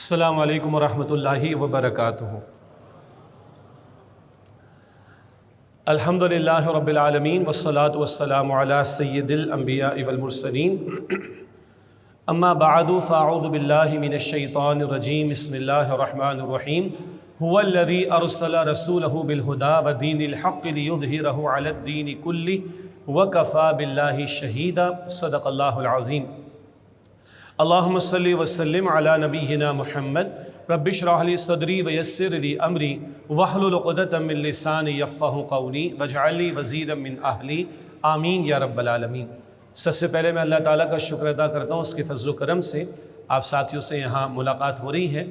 السلام علیکم ورحمۃ اللہ وبرکاتہ۔ الحمد للہ رب العالمین والصلاة والسلام علی سید الانبیاء والمرسلین، اما بعد فاعوذ باللہ من الشیطان الرجیم، بسم اللہ الرحمن الرحیم۔ هو الذی ارسل رسولہ بالہدی ودین الحق لیظہرہ علی الدین کلہ وکفی باللہ شہیدا، صدق اللہ العظیم۔ اللہم صلی وسلم علی نبینا محمد، رب اشرح لی صدری ویسر لی امری واحلل عقدۃ من لسانی یفقہوا قولی واجعل لی وزیرا من اہلی، آمین یا رب العالمین۔ سب سے پہلے میں اللہ تعالیٰ کا شکر ادا کرتا ہوں، اس کے فضل و کرم سے آپ ساتھیوں سے یہاں ملاقات ہو رہی ہے،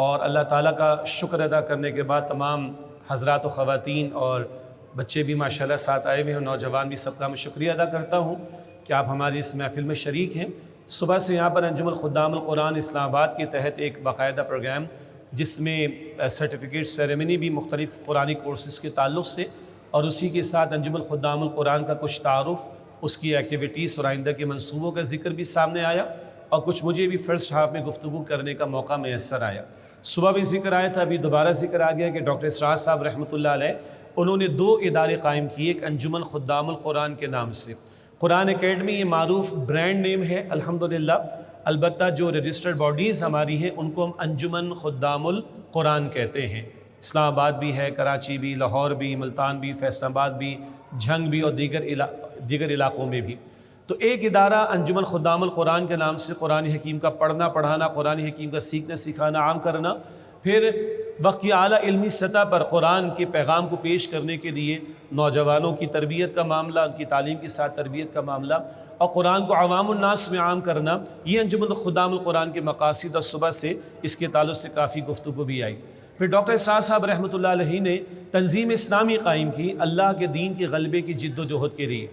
اور اللہ تعالیٰ کا شکر ادا کرنے کے بعد تمام حضرات و خواتین اور بچے بھی ماشاءاللہ ساتھ آئے ہوئے ہیں، نوجوان بھی، سب کا میں شکریہ ادا کرتا ہوں کہ آپ ہماری اس محفل میں شریک ہیں۔ صبح سے یہاں پر انجمن خدام القرآن اسلام آباد کے تحت ایک باقاعدہ پروگرام، جس میں سرٹیفکیٹ سیریمنی بھی مختلف قرآنی کورسز کے تعلق سے، اور اسی کے ساتھ انجمن خدام القرآن کا کچھ تعارف، اس کی ایکٹیویٹیز اور آئندہ کے منصوبوں کا ذکر بھی سامنے آیا، اور کچھ مجھے بھی فرسٹ ہاف میں گفتگو کرنے کا موقع میسر آیا۔ صبح بھی ذکر آیا تھا، ابھی دوبارہ ذکر آ گیا کہ ڈاکٹر اسرار صاحب رحمۃ اللہ علیہ، انہوں نے 2 ادارے قائم کیے، ایک انجمن خدام القرآن کے نام سے، قرآن اکیڈمی یہ معروف برانڈ نیم ہے الحمدللہ، البتہ جو رجسٹرڈ باڈیز ہماری ہیں ان کو ہم انجمن خدام القرآن کہتے ہیں۔ اسلام آباد بھی ہے، کراچی بھی، لاہور بھی، ملتان بھی، فیصل آباد بھی، جھنگ بھی، اور دیگر علاقوں میں بھی۔ تو ایک ادارہ انجمن خدام القرآن کے نام سے قرآن حکیم کا پڑھنا پڑھانا، قرآن حکیم کا سیکھنا سکھانا، عام کرنا، پھر وقت کی اعلیٰ علمی سطح پر قرآن کے پیغام کو پیش کرنے کے لیے نوجوانوں کی تربیت کا معاملہ، ان کی تعلیم کے ساتھ تربیت کا معاملہ، اور قرآن کو عوام الناس میں عام کرنا، یہ انجمن خدام القرآن کے مقاصد، اور صبح سے اس کے تعلق سے کافی گفتگو بھی آئی۔ پھر ڈاکٹر اسرار صاحب رحمۃ اللہ علیہ نے تنظیم اسلامی قائم کی اللہ کے دین کے غلبے کی جد و جہد کے لیے۔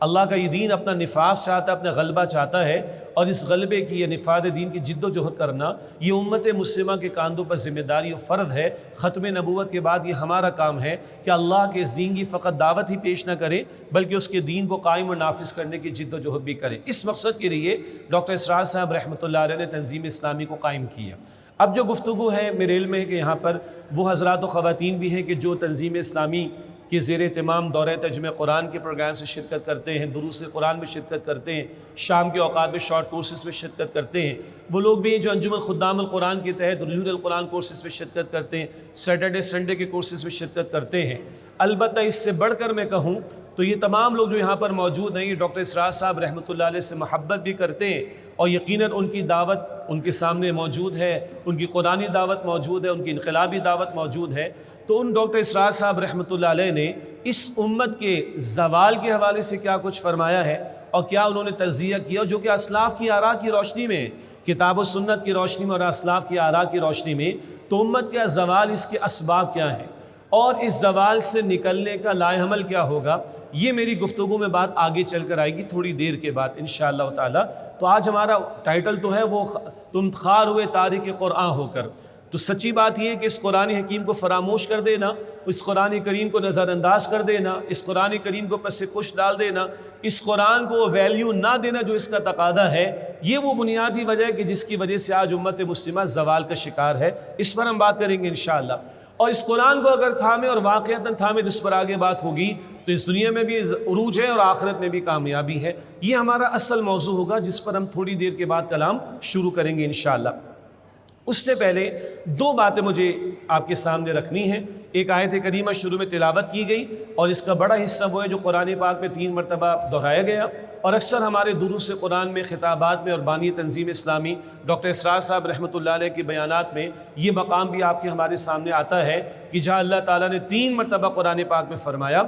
اللہ کا یہ دین اپنا نفاذ چاہتا ہے، اپنا غلبہ چاہتا ہے، اور اس غلبے کی، یہ نفاذ دین کی جد و جہد کرنا، یہ امت مسلمہ کے کاندھوں پر ذمہ داری و فرض ہے۔ ختم نبوت کے بعد یہ ہمارا کام ہے کہ اللہ کے اس دین کی فقط دعوت ہی پیش نہ کرے، بلکہ اس کے دین کو قائم و نافذ کرنے کی جد و جہد بھی کرے۔ اس مقصد کے لیے ڈاکٹر اسرار صاحب رحمۃ اللہ علیہ نے تنظیم اسلامی کو قائم کیا۔ اب جو گفتگو ہے، میرے علم ہے کہ یہاں پر وہ حضرات و خواتین بھی ہیں کہ جو تنظیم اسلامی کے زیر اہتمام دورہ ترجمہ قرآن کے پروگرام سے شرکت کرتے ہیں، دروس قرآن میں شرکت کرتے ہیں، شام کے اوقات میں شارٹ کورسز میں شرکت کرتے ہیں۔ وہ لوگ بھی ہیں جو انجمن خدام القرآن کے تحت رجوع القرآن کورسز میں شرکت کرتے ہیں، سیٹرڈے سنڈے کے کورسز میں شرکت کرتے ہیں۔ البتہ اس سے بڑھ کر میں کہوں تو یہ تمام لوگ جو یہاں پر موجود ہیں، یہ ڈاکٹر اسرار صاحب رحمۃ اللہ علیہ سے محبت بھی کرتے ہیں، اور یقیناً ان کی دعوت ان کے سامنے موجود ہے، ان کی قرآنی دعوت موجود ہے، ان کی انقلابی دعوت موجود ہے۔ تو ان ڈاکٹر اسرار صاحب رحمۃ اللہ علیہ نے اس امت کے زوال کے حوالے سے کیا کچھ فرمایا ہے، اور کیا انہوں نے تجزیہ کیا، جو کہ اسلاف کی آراء کی روشنی میں، کتاب و سنت کی روشنی میں اور اسلاف کی آراء کی روشنی میں، تو امت کا زوال، اس کے اسباب کیا ہیں، اور اس زوال سے نکلنے کا لائحہ عمل کیا ہوگا، یہ میری گفتگو میں بات آگے چل کر آئے گی تھوڑی دیر کے بعد انشاءاللہ تعالی۔ تو آج ہمارا ٹائٹل تو ہے وہ تم خار ہوئے تارک قرآن ہو کر۔ تو سچی بات یہ ہے کہ اس قرآن حکیم کو فراموش کر دینا، اس قرآن کریم کو نظر انداز کر دینا، اس قرآن کریم کو پس پش ڈال دینا، اس قرآن کو ویلیو نہ دینا جو اس کا تقاضا ہے، یہ وہ بنیادی وجہ ہے کہ جس کی وجہ سے آج امت مسلمہ زوال کا شکار ہے۔ اس پر ہم بات کریں گے انشاءاللہ، اور اس قرآن کو اگر تھامے اور واقعتاً تھامے، اس پر آگے بات ہوگی تو اس دنیا میں بھی عروج ہے اور آخرت میں بھی کامیابی ہے۔ یہ ہمارا اصل موضوع ہوگا جس پر ہم تھوڑی دیر کے بعد کلام شروع کریں گے انشاءاللہ۔ اس سے پہلے 2 باتیں مجھے آپ کے سامنے رکھنی ہیں۔ ایک آیت کریمہ شروع میں تلاوت کی گئی، اور اس کا بڑا حصہ وہ ہے جو قرآن پاک میں 3 مرتبہ دہرایا گیا، اور اکثر ہمارے دروس قرآن میں، خطابات میں، اور بانی تنظیم اسلامی ڈاکٹر اسرار صاحب رحمۃ اللہ علیہ کے بیانات میں یہ مقام بھی آپ کے ہمارے سامنے آتا ہے کہ جہاں اللہ تعالیٰ نے 3 مرتبہ قرآن پاک میں فرمایا،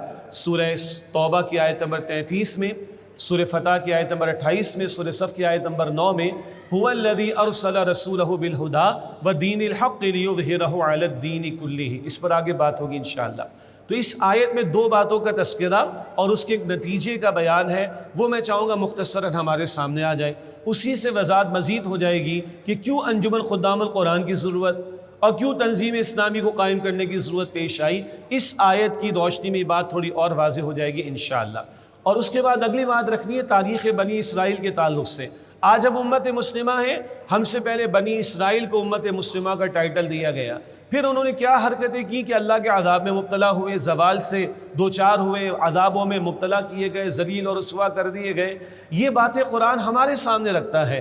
سورہ توبہ کی آیت نمبر 33 میں، سورہ فتح کی آیت نمبر 28 میں، سورہ صف کی آیت نمبر 9 میں، هو الذی ارسل رسولہ بالہدی ودین الحق لیظہرہ علی الدین کلہ۔ اس پر آگے بات ہوگی انشاءاللہ۔ تو اس آیت میں 2 باتوں کا تذکرہ اور اس کے ایک نتیجے کا بیان ہے، وہ میں چاہوں گا مختصراً ہمارے سامنے آ جائے، اسی سے وضاحت مزید ہو جائے گی کہ کیوں انجمن خدام القرآن کی ضرورت اور کیوں تنظیم اسلامی کو قائم کرنے کی ضرورت پیش آئی۔ اس آیت کی روشنی میں بات تھوڑی اور واضح ہو جائے گی انشاءاللہ۔ اور اس کے بعد اگلی بات رکھنی ہے تاریخ بنی اسرائیل کے تعلق سے۔ آج اب امت مسلمہ ہیں، ہم سے پہلے بنی اسرائیل کو امت مسلمہ کا ٹائٹل دیا گیا، پھر انہوں نے کیا حرکتیں کی کہ اللہ کے عذاب میں مبتلا ہوئے، زوال سے دوچار ہوئے، عذابوں میں مبتلا کیے گئے، ذلیل اور رسوا کر دیے گئے۔ یہ باتیں قرآن ہمارے سامنے رکھتا ہے،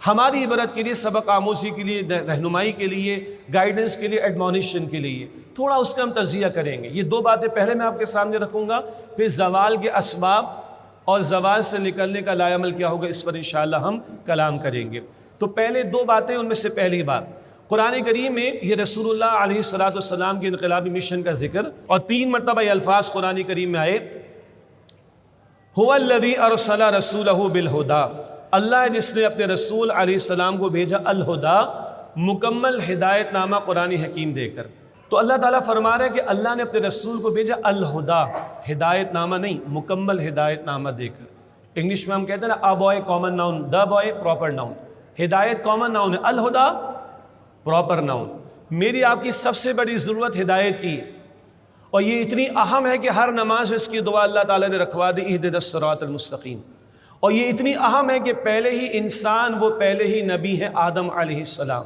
ہماری عبرت کے لیے، سبق آموزی کے لیے، رہنمائی کے لیے، گائیڈنس کے لیے، ایڈمونیشن کے لیے۔ تھوڑا اس کا ہم تجزیہ کریں گے۔ یہ دو باتیں پہلے میں آپ کے سامنے رکھوں گا، پھر زوال کے اسباب اور زوال سے نکلنے کا لائے عمل کیا ہوگا، اس پر انشاءاللہ ہم کلام کریں گے۔ تو پہلے دو باتیں، ان میں سے پہلی بات، قرآن کریم میں یہ رسول اللہ علیہ السلام کے انقلابی مشن کا ذکر، اور 3 مرتبہ یہ الفاظ قرآن کریم میں آئے، هو الذی ارسل رسولہ بالہدی، اللہ ہے جس نے اپنے رسول علیہ السلام کو بھیجا الہدا، مکمل ہدایت نامہ قرآن حکیم دے کر۔ تو اللہ تعالیٰ فرما رہے ہیں کہ اللہ نے اپنے رسول کو بھیجا الہدا، ہدایت نامہ نہیں، مکمل ہدایت نامہ دے کر۔ انگلش میں ہم کہتے ہیں نا، a boy common noun, the boy proper noun, ہدایت کامن ناؤن ہے، الہدا پراپر ناؤن۔ میری آپ کی سب سے بڑی ضرورت ہدایت کی، اور یہ اتنی اہم ہے کہ ہر نماز اس کی دعا اللہ تعالیٰ نے رکھوا دی، اہدنا الصراط المستقیم۔ اور یہ اتنی اہم ہے کہ پہلے ہی انسان، وہ پہلے ہی نبی ہے آدم علیہ السلام۔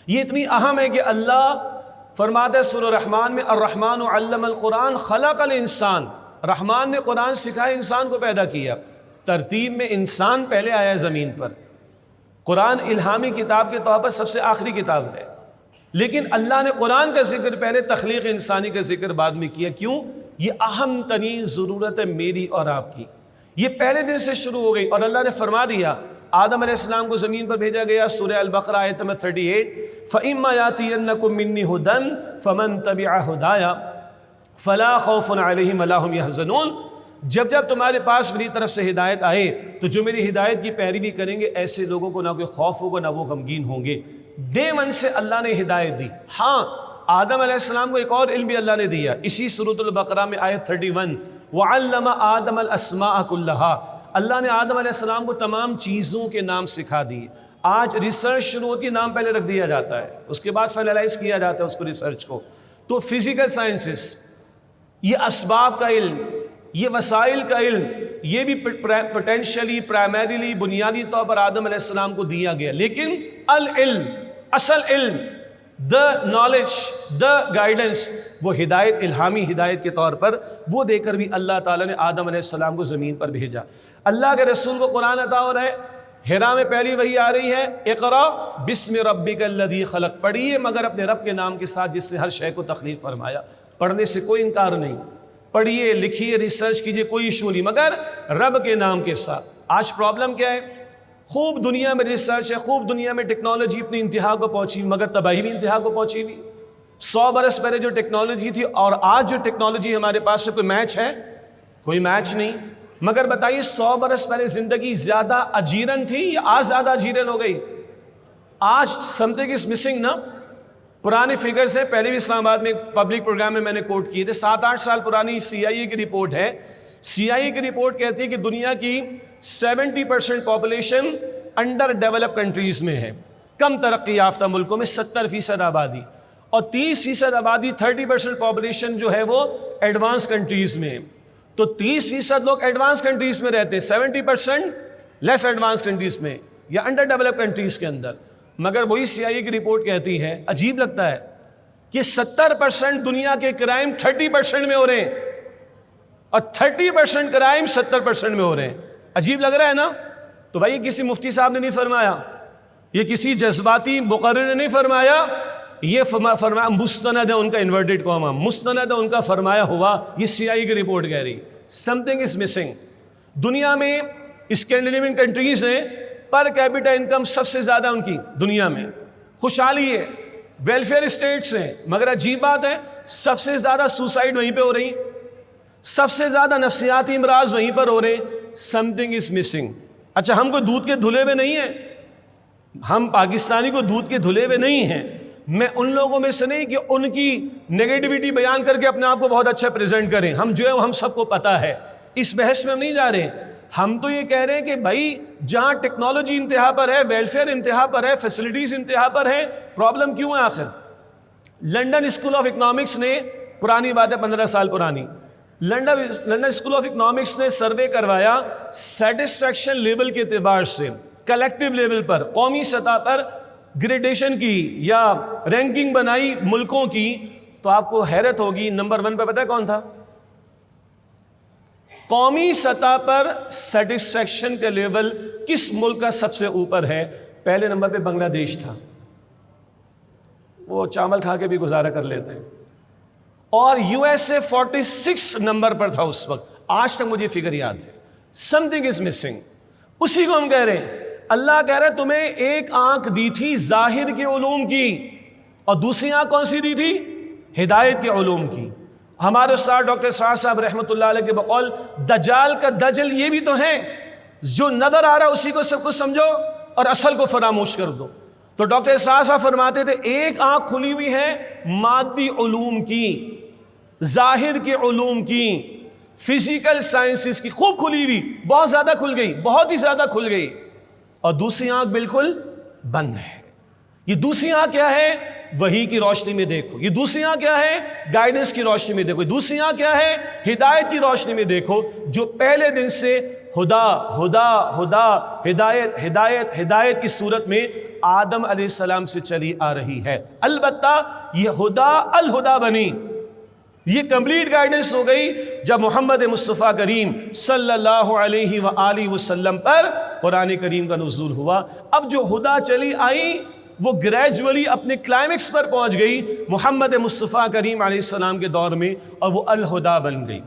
یہ اتنی اہم ہے کہ اللہ فرماتا ہے سورہ رحمان میں، الرحمن علم القرآن خلق الانسان، رحمان نے قرآن سکھایا، انسان کو پیدا کیا۔ ترتیب میں انسان پہلے آیا ہے زمین پر۔ قرآن الہامی کتاب کے طور پر سب سے آخری کتاب ہے، لیکن اللہ نے قرآن کا ذکر پہلے، تخلیق انسانی کا ذکر بعد میں کیا۔ کیوں؟ یہ اہم ترین ضرورت ہے میری اور آپ کی، یہ پہلے دن سے شروع ہو گئی۔ اور اللہ نے فرما دیا، آدم علیہ السلام کو زمین پر بھیجا گیا، سورہ البقرہ آیت نمبر 38، فَإِمَّا يَأْتِيَنَّكُم مِّنِّي هُدًى فَمَن تَبِعَ هُدَايَ فَلَا خَوْفٌ عَلَيْهِمْ وَلَا هُمْ يَحْزَنُونَ۔ جب تمہارے پاس میری طرف سے ہدایت آئے تو جو میری ہدایت کی پیروی کریں گے، ایسے لوگوں کو نہ کوئی خوف ہوگا، نہ وہ غمگین ہوں گے۔ ڈے 1 سے اللہ نے ہدایت دی۔ ہاں، آدم علیہ السلام کو ایک اور علم بھی اللہ نے دیا، اسی سورۃ البقرہ میں آیت 31، وَعَلَّمَ آدَمَ الْأَسْمَاءَ كُلَّهَا، اللہ نے آدم علیہ السلام کو تمام چیزوں کے نام سکھا دیے۔ آج ریسرچ شروع ہوتی ہے، نام پہلے رکھ دیا جاتا ہے، اس کے بعد فائنلائز کیا جاتا ہے اس کو، ریسرچ کو۔ تو فزیکل سائنسز، یہ اسباب کا علم، یہ وسائل کا علم، یہ بھی پوٹینشلی، پرائمریلی، بنیادی طور پر آدم علیہ السلام کو دیا گیا۔ لیکن العلم، اصل علم، دا نالج، دا گائیڈنس، وہ ہدایت، الہامی ہدایت کے طور پر وہ دے کر بھی اللہ تعالیٰ نے آدم علیہ السلام کو زمین پر بھیجا۔ اللہ کے رسول کو قرآن عطا ہو رہا ہے، ہرا میں پہلی وحی آ رہی ہے، اقرا بسم ربک الذی خلق، پڑھیے مگر اپنے رب کے نام کے ساتھ جس سے ہر شے کو تخلیق فرمایا۔ پڑھنے سے کوئی انکار نہیں، پڑھیے، لکھیے، ریسرچ کیجیے، کوئی ایشو نہیں، مگر رب کے نام کے ساتھ۔ آج پرابلم کیا ہے؟ خوب دنیا میں ریسرچ ہے، خوب دنیا میں ٹیکنالوجی اپنی انتہا کو پہنچی، مگر تباہی بھی انتہا کو پہنچی ہوئی۔ 100 برس پہلے جو ٹیکنالوجی تھی اور آج جو ٹیکنالوجی ہمارے پاس ہے، کوئی میچ ہے؟ کوئی میچ نہیں۔ مگر بتائیے 100 برس پہلے زندگی زیادہ اجیرن تھی یا آج زیادہ اجیرن ہو گئی؟ آج سمتھنگ از مسنگ نا۔ پرانے فگرز ہیں، پہلے بھی اسلام آباد میں ایک پبلک پروگرام میں نے کوٹ کیے تھے، 7-8 سال پرانی CIA کی رپورٹ ہے۔ CIA کی رپورٹ کہتی ہے کہ دنیا کی 70% پاپولیشن انڈر ڈیولپ کنٹریز میں ہے، کم ترقی یافتہ ملکوں میں 70% آبادی، اور 30% آبادی، 30% پاپولیشن جو ہے وہ ایڈوانس کنٹریز میں ہے۔ تو 30% لوگ ایڈوانس کنٹریز میں رہتے ہیں، 70% لیس ایڈوانس کنٹریز میں یا انڈر ڈیولپ کنٹریز کے اندر۔ مگر وہی CIA کی رپورٹ کہتی ہے، عجیب لگتا ہے، کہ 70% دنیا کے کرائم 30% میں ہو رہے ہیں، اور 30% کرائم 70% میں ہو رہے ہیں۔ عجیب لگ رہا ہے نا؟ تو بھائی کسی مفتی صاحب نے نہیں فرمایا، یہ کسی جذباتی مقرر نے نہیں فرمایا، یہ فرمایا مستند ہے، ان کا انورٹڈ کاما، مستند ہے ان کا فرمایا ہوا، یہ CIA کی رپورٹ کہہ رہی۔ Something is missing. دنیا میں اسکینڈینیوین کنٹریز ہیں، پر کیپٹا انکم سب سے زیادہ ان کی دنیا میں، خوشحالی ہے، ویلفیئر اسٹیٹس ہیں، مگر عجیب بات ہے، سب سے زیادہ سوسائڈ وہیں پہ ہو رہی، سب سے زیادہ نفسیاتی امراض وہیں پر ہو رہے ہیں۔ Something is missing. اچھا، ہم کو دودھ کے دھلے ہوئے نہیں ہیں، ہم پاکستانی کو دودھ کے دھلے ہوئے نہیں ہیں۔ میں ان لوگوں میں سے نہیں کہ ان کی نیگیٹیوٹی بیان کر کے اپنے آپ کو بہت اچھا پریزنٹ کریں، ہم جو ہے ہم سب کو پتہ ہے، اس بحث میں ہم نہیں جا رہے۔ ہم تو یہ کہہ رہے ہیں کہ بھائی جہاں ٹیکنالوجی انتہا پر ہے، ویلفیئر انتہا پر ہے، فیسلٹیز انتہا پر ہے، پرابلم کیوں ہے آخر؟ لنڈن اسکول آف اکنامکس نے، پرانی بات ہے 15 سال پرانی، لنڈن اسکول آف اکنامکس نے سروے کروایا سیٹسفیکشن لیول کے اعتبار سے کلیکٹیو لیول پر، قومی سطح پر گریڈیشن کی یا رینکنگ بنائی ملکوں کی، تو آپ کو حیرت ہوگی نمبر 1 پہ پتہ ہے کون تھا؟ قومی سطح پر سیٹسفیکشن کا لیول کس ملک کا سب سے اوپر ہے؟ پہلے نمبر پہ بنگلہ دیش تھا، وہ چاول کھا کے بھی گزارا کر لیتے ہیں، اور یو ایس اے 46 نمبر پر تھا اس وقت. آج تک مجھے فگر یاد ہے. Some thing is missing. اسی کو ہم کہہ رہے ہیں. اللہ کہہ رہے تمہیں ایک آنکھ دی تھی ظاہر کے علوم کی، اور دوسری آنکھ کون سی دی تھی؟ ہدایت کے علوم کی. ہمارے استاد ڈاکٹر سعد صاحب رحمۃ اللہ علیہ کے بقول دجال کا دجل یہ بھی تو ہے، جو نظر آ رہا ہے اسی کو سب کچھ سمجھو اور اصل کو فراموش کر دو. تو ڈاکٹر سعد صاحب فرماتے تھے ایک آنکھ کھلی ہوئی ہے مادی علوم کی، ظاہر کے علوم کی، فزیکل سائنسز کی، خوب کھلی ہوئی، بہت زیادہ کھل گئی، بہت ہی زیادہ کھل گئی، اور دوسری آنکھ بالکل بند ہے. یہ دوسری آنکھ کیا ہے؟ وحی کی روشنی میں دیکھو. یہ دوسری آنکھ کیا ہے؟ گائیڈنس کی روشنی میں دیکھو. یہ دوسری آنکھ کیا ہے؟ ہدایت کی روشنی میں دیکھو، جو پہلے دن سے ہدا ہدا ہدا ہدایت ہدایت ہدایت کی صورت میں آدم علیہ السلام سے چلی آ رہی ہے. البتہ یہ ہدا الہدا بنی، یہ کمپلیٹ گائیڈنس ہو گئی جب محمد مصطفیٰ کریم صلی اللہ علیہ وآلہ وسلم پر قرآن کریم کا نزول ہوا. اب جو ہدا چلی آئی وہ گریجولی اپنے کلائمیکس پر پہنچ گئی محمد مصطفیٰ کریم علیہ السلام کے دور میں، اور وہ الہدا بن گئی.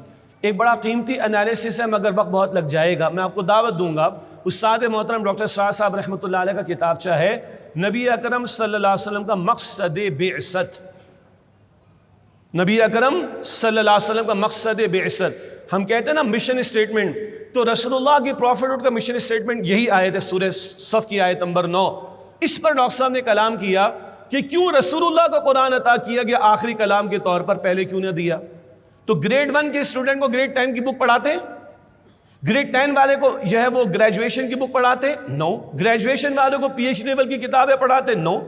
ایک بڑا قیمتی انالیسس ہے مگر وقت بہت لگ جائے گا. میں آپ کو دعوت دوں گا، استاد محترم ڈاکٹر سعد صاحب رحمۃ اللہ علیہ کا کتابچہ ہے نبی اکرم صلی اللہ علیہ وسلم کا مقصد بعثت. نبی اکرم صلی اللہ علیہ وسلم کا مقصد بعثت. ہم کہتے ہیں نا مشن اسٹیٹمنٹ، تو رسول اللہ کی پروفیٹہوڈ کا مشن اسٹیٹمنٹ یہی آیت ہے، سورہ صف کی آیت نمبر 9. اس پر ڈاکٹر صاحب نے کلام کیا کہ کیوں رسول اللہ کو قرآن عطا کیا گیا آخری کلام کے طور پر، پہلے کیوں نہ دیا؟ تو گریڈ 1 کے اسٹوڈنٹ کو گریڈ 10 کی بک پڑھاتے ہیں، گریڈ 10 والے کو جو ہے وہ گریجویشن کی بک پڑھاتے ہیں؟ نو. گریجویشن والے کو پی ایچ ڈی لیول کی کتابیں پڑھاتے ہیں؟ نو.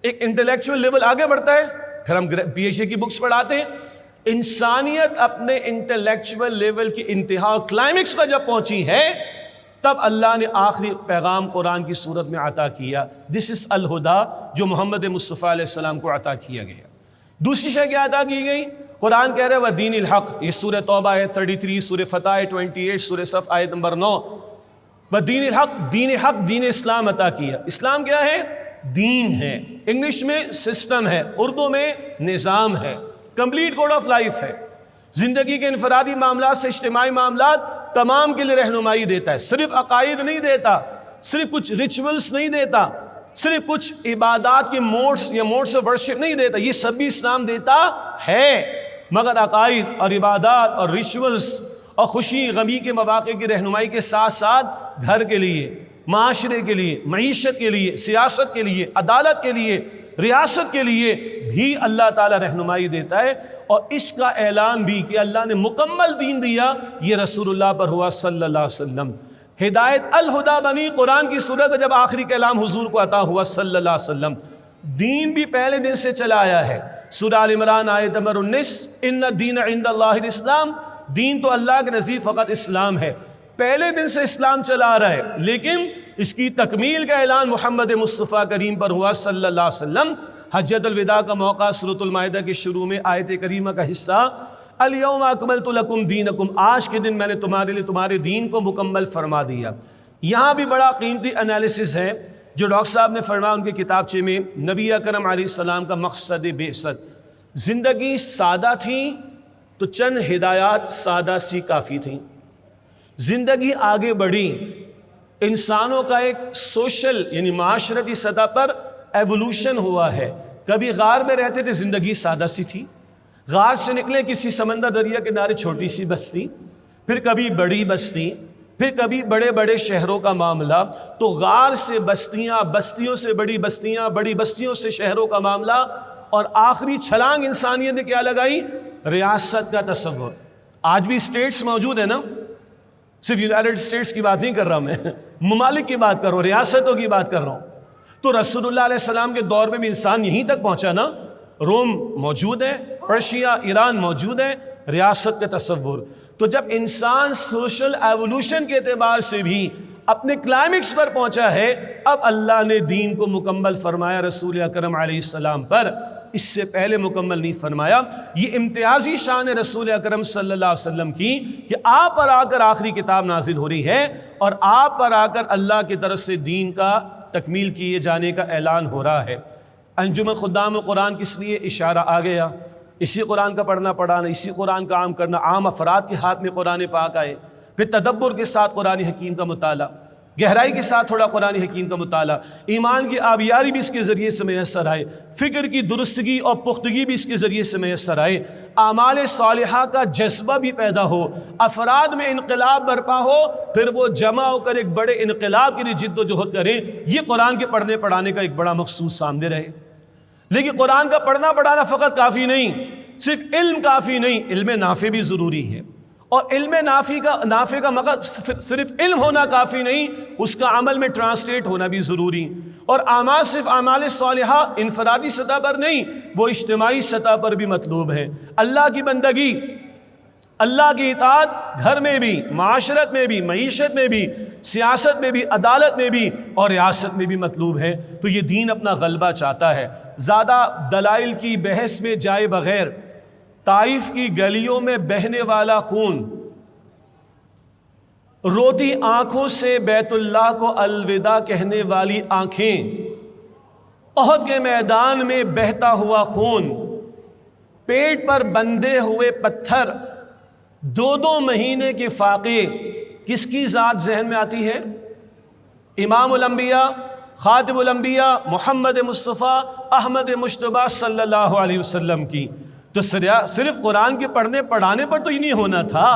ایک انٹلیکچوئل لیول آگے بڑھتا ہے پھر ہم پی ایچ ڈی کی بکس پڑھاتے ہیں. انسانیت اپنے انٹلیکچوئل لیول کی انتہا کلائمیکس پر جب پہنچی ہے تب اللہ نے آخری پیغام قرآن کی صورت میں عطا کیا. دس از الہدا جو محمد مصطفیٰ علیہ السلام کو عطا کیا گیا. دوسری شے کیا عطا کی گئی؟ قرآن کہہ رہے ہیں وَدِينِ الْحَقِّ. یہ سورہ توبہ آیت 33، سورہ فتح آیت 28، سورہ صف آیت نمبر 9. وَدِينِ الْحَقِّ، دین حق، دین اسلام عطا کیا. اسلام کیا ہے؟ دین ہے. انگلش میں سسٹم ہے، اردو میں نظام ہے، کمپلیٹ کوڈ آف لائف ہے. زندگی کے انفرادی معاملات سے اجتماعی معاملات تمام کے لیے رہنمائی دیتا ہے. صرف عقائد نہیں دیتا، صرف کچھ ریچولز نہیں دیتا، صرف کچھ عبادات کے موڈز یا موڈز آف ورشپ نہیں دیتا. یہ سب بھی اسلام دیتا ہے، مگر عقائد اور عبادات اور ریچولز اور خوشی غمی کے مواقع کی رہنمائی کے ساتھ ساتھ گھر کے لیے، معاشرے کے لیے، معیشت کے لیے، سیاست کے لیے، عدالت کے لیے، ریاست کے لیے بھی اللہ تعالیٰ رہنمائی دیتا ہے. اور اس کا اعلان بھی کہ اللہ نے مکمل دین دیا یہ رسول اللہ پر ہوا صلی اللہ علیہ وسلم. ہدایت الہدا بنی قرآن کی صورت جب آخری کلام حضور کو عطا ہوا صلی اللہ علیہ وسلم. دین بھی پہلے دن سے چلا آیا ہے. سورہ آل عمران آیت نمبر 19، ان الدین عند اللہ الاسلام. دین تو اللہ کے نزدیک فقط اسلام ہے. پہلے دن سے اسلام چلا آ رہا ہے، لیکن اس کی تکمیل کا اعلان محمد مصطفیٰ کریم پر ہوا صلی اللہ علیہ وسلم. حجۃ الوداع کا موقع سورۃ المائدہ کے شروع میں آیت کریمہ کا حصہ الیوم اکملت لکم دینکم، آج کے دن میں نے تمہارے لیے تمہارے دین کو مکمل فرما دیا. یہاں بھی بڑا قیمتی انالیسس ہے جو ڈاکٹر صاحب نے فرمایا ان کے کتابچے میں. نبی اکرم علیہ السلام کا مقصد بعثت. زندگی سادہ تھی تو چند ہدایات سادہ سی کافی تھیں. زندگی آگے بڑھی، انسانوں کا ایک سوشل یعنی معاشرتی سطح پر ایوولوشن ہوا ہے. کبھی غار میں رہتے تھے، زندگی سادہ سی تھی. غار سے نکلے کسی سمندر دریا کنارے چھوٹی سی بستی، پھر کبھی بڑی بستی، پھر کبھی بڑے بڑے شہروں کا معاملہ. تو غار سے بستیاں، بستیوں سے بڑی بستیاں، بڑی بستیوں سے شہروں کا معاملہ، اور آخری چھلانگ انسانیت نے کیا لگائی؟ ریاست کا تصور. آج بھی اسٹیٹس موجود ہیں نا، صرف یونائٹڈ اسٹیٹس کی بات نہیں کر رہا میں، ممالک کی بات کر رہا ہوں، ریاستوں کی بات کر رہا ہوں. تو رسول اللہ علیہ السلام کے دور میں بھی انسان یہیں تک پہنچا نا. روم موجود ہے، پرشیا، ایران موجود ہے، ریاست کا تصور. تو جب انسان سوشل ایوولوشن کے اعتبار سے بھی اپنے کلائمیکس پر پہنچا ہے، اب اللہ نے دین کو مکمل فرمایا رسول اکرم علیہ السلام پر، اس سے پہلے مکمل نہیں فرمایا۔ یہ امتیازی شان ہے رسول اکرم صلی اللہ علیہ وسلم کی کہ آپ پر آ کر آخری کتاب نازل ہو رہی ہے اور آپ پر آ کر اللہ کی طرف سے دین کا تکمیل کیے جانے کا اعلان ہو رہا ہے۔ انجمن خدام القرآن کس لیے؟ اشارہ آ گیا، اسی قرآن کا پڑھنا پڑھانا، اسی قرآن کا عام کرنا، عام افراد کے ہاتھ میں قرآن پاک آئے، پھر تدبر کے ساتھ قرآن حکیم کا مطالعہ، گہرائی کے ساتھ تھوڑا قرآن حکیم کا مطالعہ، ایمان کی آبیاری بھی اس کے ذریعے سے میسر آئے، فکر کی درستگی اور پختگی بھی اس کے ذریعے سے میسر آئے، اعمال صالحہ کا جذبہ بھی پیدا ہو، افراد میں انقلاب برپا ہو، پھر وہ جمع ہو کر ایک بڑے انقلاب کے لیے جد و جہد کریں۔ یہ قرآن کے پڑھنے پڑھانے کا ایک بڑا مقصود سامنے رہے۔ لیکن قرآن کا پڑھنا پڑھانا فقط کافی نہیں، صرف علم کافی نہیں، علم نافع بھی ضروری ہے، اور علم نافع کا مقصد صرف علم ہونا کافی نہیں، اس کا عمل میں ٹرانسلیٹ ہونا بھی ضروری، اور اعمال صرف اعمال صالحہ انفرادی سطح پر نہیں، وہ اجتماعی سطح پر بھی مطلوب ہے۔ اللہ کی بندگی، اللہ کی اطاعت گھر میں بھی، معاشرت میں بھی، معیشت میں بھی، سیاست میں بھی، عدالت میں بھی اور ریاست میں بھی مطلوب ہے۔ تو یہ دین اپنا غلبہ چاہتا ہے۔ زیادہ دلائل کی بحث میں جائے بغیر طائف کی گلیوں میں بہنے والا خون، روتی آنکھوں سے بیت اللہ کو الوداع کہنے والی آنکھیں، احد کے میدان میں بہتا ہوا خون، پیٹ پر بندھے ہوئے پتھر، 2 مہینے کے فاقے، کس کی ذات ذہن میں آتی ہے؟ امام الانبیاء، خاتم الانبیاء، محمد مصطفیٰ احمد مجتبیٰ صلی اللہ علیہ وسلم کی۔ تو صرف قرآن کے پڑھنے پڑھانے پر تو یہ نہیں ہونا تھا،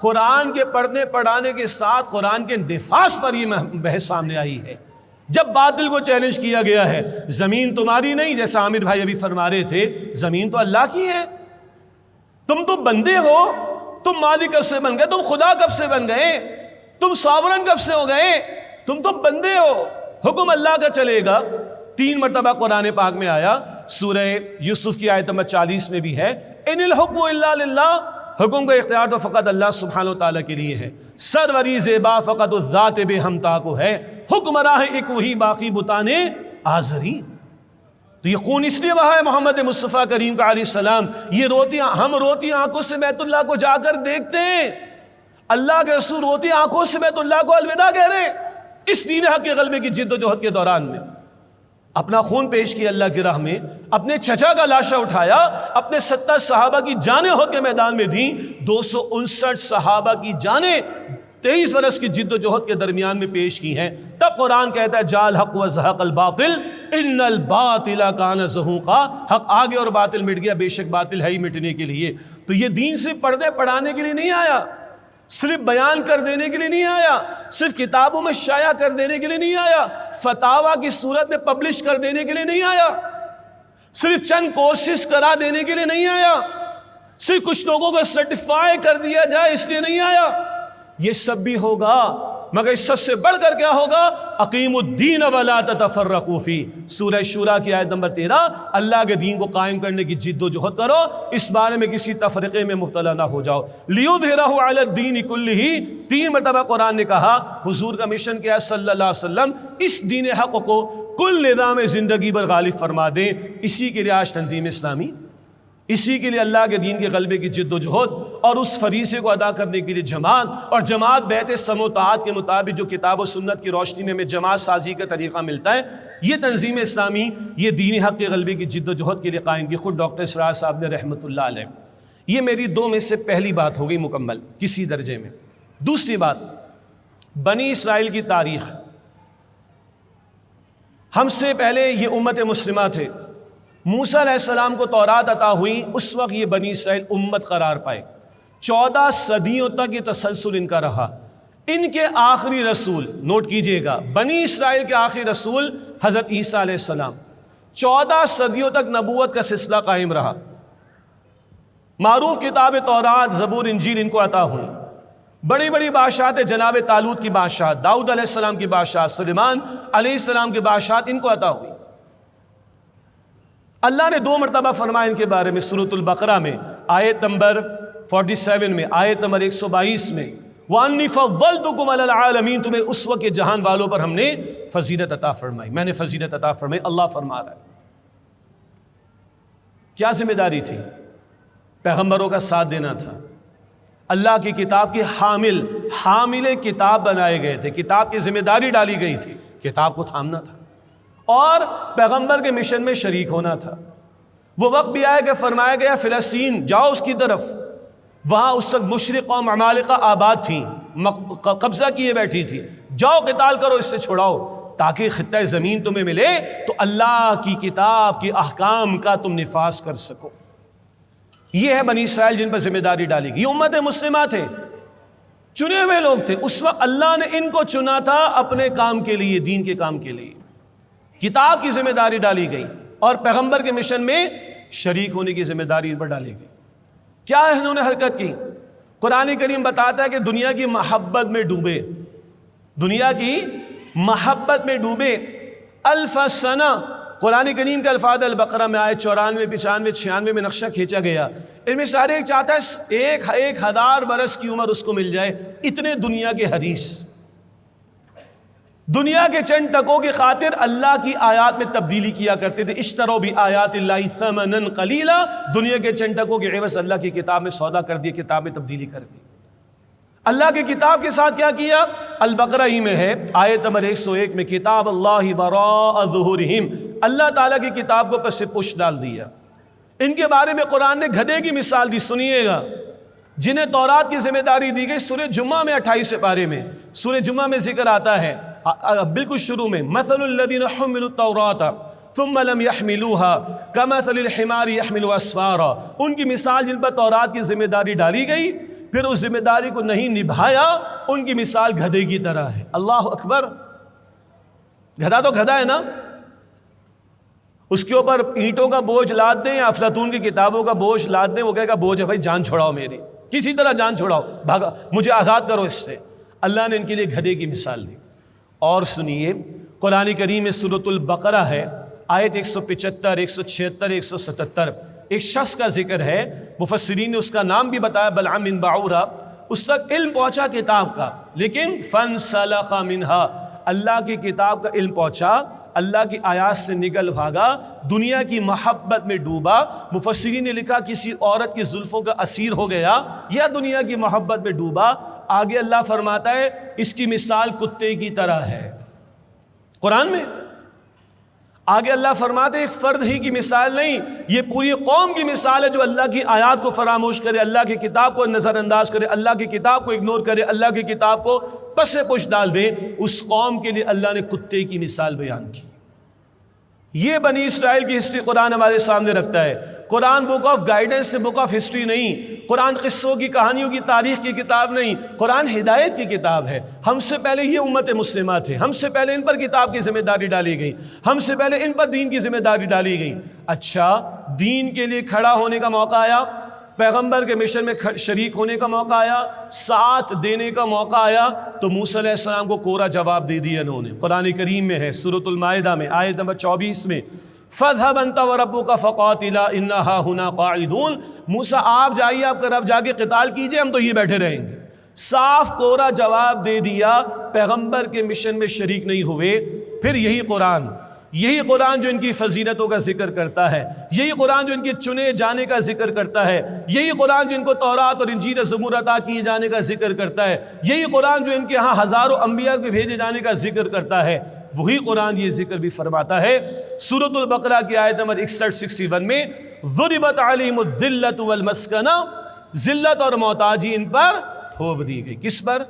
قرآن کے پڑھنے پڑھانے کے ساتھ قرآن کے نفاذ پر یہ بحث سامنے آئی ہے۔ جب باطل کو چیلنج کیا گیا ہے، زمین تمہاری نہیں، جیسا عامر بھائی ابھی فرما رہے تھے، زمین تو اللہ کی ہے، تم تو بندے ہو، تم مالک کب سے بن گئے، تم خدا کب سے بن گئے، تم ساورن کب سے ہو گئے، تم تو بندے ہو، حکم اللہ کا چلے گا۔ 3 مرتبہ قرآن پاک میں آیا، سورہ یوسف کی آیت نمبر 40 میں بھی ہے، ان الحکم الا للہ، حکم کا اختیار تو فقط اللہ سبحانہ و تعالیٰ کے لیے ہے، سروری زیبا فقط الذات بے ہمتا کو ہے، حکم راہ ایک وہی باقی بتانے آزری۔ تو یہ خون اس لیے بہا ہے محمد مصطفیٰ کریم کا علیہ السلام، یہ ہم روتی آنکھوں سے بیت اللہ کو جا کر دیکھتے ہیں، اللہ کے رسول روتی آنکھوں سے بیت اللہ کو الوداع کہہ رہے ہیں، اس دین حق کے غلبے کی جد و جہد کے دوران میں اپنا خون پیش کیا اللہ کی راہ میں، اپنے چچا کا لاشا اٹھایا، اپنے 70 صحابہ کی جانیں ہو کے میدان میں دیں، 259 صحابہ کی جانیں 23 برس کی جد و جہد کے درمیان میں پیش کی ہیں۔ تب قرآن کہتا ہے جاء الحق وزہق الباطل ان الباطل کان زہوقا، حق آ گیا اور باطل مٹ گیا، بے شک باطل ہے ہی مٹنے کے لیے۔ تو یہ دین صرف پڑھنے پڑھانے کے لیے نہیں آیا، صرف بیان کر دینے کے لیے نہیں آیا، صرف کتابوں میں شائع کر دینے کے لیے نہیں آیا، فتاویٰ کی صورت میں پبلش کر دینے کے لیے نہیں آیا، صرف چند کورسز کرا دینے کے لیے نہیں آیا، صرف کچھ لوگوں کو سرٹیفائی کر دیا جائے اس لیے نہیں آیا۔ یہ سب بھی ہوگا، مگر اس سب سے بڑھ کر کیا ہوگا؟ اقیم الدین ولا تتفرقوا فی، سورہ شورى کی آیت نمبر 13، اللہ کے دین کو قائم کرنے کی جد و جہد کرو، اس بارے میں کسی تفرقے میں مبتلا نہ ہو جاؤ۔ لیظہرہ علی الدین کلہ، 3 مرتبہ قرآن نے کہا حضور کا مشن کیا ہے صلی اللہ علیہ وسلم، اس دین حق کو کل نظام زندگی پر غالب فرما دیں۔ اسی کے لیے آج تنظیم اسلامی، اسی کے لیے اللہ کے دین کے غلبے کی جد و جہد اور اس فریضے کو ادا کرنے کے لیے جماعت، اور جماعت بیعت سموتاعت کے مطابق جو کتاب و سنت کی روشنی میں ہمیں جماعت سازی کا طریقہ ملتا ہے، یہ تنظیم اسلامی یہ دین حق کے غلبے کی جد و جہد کے لیے قائم کی، خود ڈاکٹر اسرار صاحب نے رحمۃ اللہ علیہ۔ یہ میری 2 میں سے پہلی بات ہو گئی مکمل کسی درجے میں۔ دوسری بات، بنی اسرائیل کی تاریخ، ہم سے پہلے یہ امت مسلمہ تھے، موسیٰ علیہ السلام کو تورات عطا ہوئی، اس وقت یہ بنی اسرائیل امت قرار پائے، 14 صدیوں تک یہ تسلسل ان کا رہا۔ ان کے آخری رسول، نوٹ کیجئے گا، بنی اسرائیل کے آخری رسول حضرت عیسیٰ علیہ السلام، 14 صدیوں تک نبوت کا سلسلہ قائم رہا۔ معروف کتاب تورات، زبور، انجیل ان کو عطا ہوئی۔ بڑی بڑی بادشاہت، جناب طالوت کی بادشاہت، داؤد علیہ السلام کی بادشاہت، سلیمان علیہ السلام کی بادشاہت ان کو عطا ہوئی۔ اللہ نے 2 مرتبہ فرمایا ان کے بارے میں، سورۃ البقرہ میں آیت نمبر 47 میں، آیت نمبر 122 میں، وَأَنِّي فَضَّلْتُكُمْ عَلَى الْعَالَمِينَ، تمہیں اس وقت جہان والوں پر ہم نے فضیلت عطا فرمائی، میں نے فضیلت عطا فرمائی، اللہ فرما رہا ہے۔ کیا ذمہ داری تھی؟ پیغمبروں کا ساتھ دینا تھا، اللہ کی کتاب کی حامل کتاب بنائے گئے تھے، کتاب کی ذمہ داری ڈالی گئی تھی، کتاب کو تھامنا تھا اور پیغمبر کے مشن میں شریک ہونا تھا۔ وہ وقت بھی آیا کہ فرمایا گیا فلسطین جاؤ اس کی طرف، وہاں اس وقت مشرق قوم عمالقہ آباد تھیں، قبضہ کیے بیٹھی تھی، جاؤ قتال کرو، اس سے چھڑاؤ تاکہ خطہ زمین تمہیں ملے تو اللہ کی کتاب کی احکام کا تم نفاذ کر سکو۔ یہ ہے بنی اسرائیل جن پر ذمہ داری ڈالی گئی۔ یہ امت مسلمہ تھے، چنے ہوئے لوگ تھے، اس وقت اللہ نے ان کو چنا تھا اپنے کام کے لیے، دین کے کام کے لیے، کتاب کی ذمہ داری ڈالی گئی اور پیغمبر کے مشن میں شریک ہونے کی ذمہ داری ان پر ڈالی گئی۔ کیا انہوں نے حرکت کی؟ قرآن کریم بتاتا ہے کہ دنیا کی محبت میں ڈوبے، دنیا کی محبت میں ڈوبے، الف سنہ، قرآن کریم کے الفاظ البقرہ میں آئے 94، 95، 96 میں نقشہ کھینچا گیا، ان میں سارے ایک چاہتا ہے 1000 برس کی عمر اس کو مل جائے، اتنے دنیا کے حریص، دنیا کے چند ٹکوں کی خاطر اللہ کی آیات میں تبدیلی کیا کرتے تھے۔ اشتروا بآیات اللہ ثمنا قلیلا، دنیا کے چند ٹکوں کے عوض اللہ کی کتاب میں سودا کر دیا، کتاب میں تبدیلی کر دی۔ اللہ کی کتاب کے ساتھ کیا کیا؟ البقرہ ہی میں ہے آیت نمبر 101 میں، کتاب اللہ وراء ظہورہم، اللہ تعالیٰ کی کتاب کو پس پشت ڈال دیا۔ ان کے بارے میں قرآن نے گدھے کی مثال دی، سنیے گا، جنہیں تورات کی ذمہ داری دی گئی۔ سورہ جمعہ میں 28 پارے میں، سورہ جمعہ میں ذکر آتا ہے بالکل شروع میں، مثل الذین حملوا التوراۃ ثم لم يحملوها كمثل الحمار يحمل اسفارا، ان کی مثال جن پر تورات کی ذمہ داری ڈالی گئی پھر اس ذمہ داری کو نہیں نبھایا، ان کی مثال گدھے کی طرح ہے۔ اللہ اکبر، گدھا تو گدھا ہے نا، اس کے اوپر اینٹوں کا بوجھ لاد دیں یا افلاطون کی کتابوں کا بوجھ لاد دیں، وہ کہے گا بوجھ ہے بھائی، جان چھڑاؤ میری، کسی طرح جان چھڑاؤ، بھاگا، مجھے آزاد کرو اس سے۔ اللہ نے ان کے لیے گدھے کی مثال دی۔ اور سنیے، قرآن کریم میں سورۃ البقرہ ہے، آیت 175، 176، 177، ایک شخص کا ذکر ہے، مفسرین نے اس کا نام بھی بتایا، بلعام بن باعورہ، اس تک علم پہنچا کتاب کا، لیکن فانسلخ منہا، اللہ کی کتاب کا علم پہنچا، اللہ کی آیات سے نکل بھاگا، دنیا کی محبت میں ڈوبا۔ مفسرین نے لکھا کسی عورت کی زلفوں کا اسیر ہو گیا یا دنیا کی محبت میں ڈوبا۔ آگے اللہ فرماتا ہے اس کی مثال کتے کی طرح ہے، قرآن میں آگے اللہ فرماتے ہیں ایک فرد ہی کی مثال نہیں، یہ پوری قوم کی مثال ہے جو اللہ کی آیات کو فراموش کرے، اللہ کی کتاب کو نظر انداز کرے، اللہ کی کتاب کو اگنور کرے، اللہ کی کتاب کو پس پش ڈال دے، اس قوم کے لیے اللہ نے کتے کی مثال بیان کی۔ یہ بنی اسرائیل کی ہسٹری قرآن ہمارے سامنے رکھتا ہے۔ قرآن بک آف گائیڈنس ہے، بک آف ہسٹری نہیں۔ قرآن قصوں کی، کہانیوں کی، تاریخ کی کتاب نہیں، قرآن ہدایت کی کتاب ہے۔ ہم سے پہلے یہ امت مسلمہ تھے، ہم سے پہلے ان پر کتاب کی ذمہ داری ڈالی گئی، ہم سے پہلے ان پر دین کی ذمہ داری ڈالی گئی۔ اچھا، دین کے لیے کھڑا ہونے کا موقع آیا، پیغمبر کے مشن میں شریک ہونے کا موقع آیا، ساتھ دینے کا موقع آیا، تو موسیٰ علیہ السلام کو کورا جواب دے دیا انہوں نے۔ قرآن کریم میں ہے سورۃ المائدہ میں آیت نمبر 24 میں، فَاذْهَبْ أَنْتَ وَرَبُّكَ فَقَاتِلَا إِنَّا هَاهُنَا قَاعِدُونَ، موسیٰ آپ جائیے، آپ کا رب جا کے قتال کیجئے، ہم تو یہ بیٹھے رہیں گے۔ صاف کورا جواب دے دیا، پیغمبر کے مشن میں شریک نہیں ہوئے۔ پھر یہی قرآن جو ان کی فضیلتوں کا ذکر کرتا ہے، یہی قرآن جو ان کے چنے جانے کا ذکر کرتا ہے، یہی قرآن جو ان کو تورات اور انجیل اور زبور عطا کیے جانے کا ذکر کرتا ہے، یہی قرآن جو ان کے ہاں ہزاروں انبیاء کے بھیجے جانے کا ذکر کرتا ہے، وہی قرآن یہ ذکر بھی فرماتا ہے سورۃ البقرہ کی آیت نمبر 61 میں، ضربت علیہم الذلۃ والمسکنہ، ذلت اور محتاجی ان پر تھوپ دی گئی۔ کس پر؟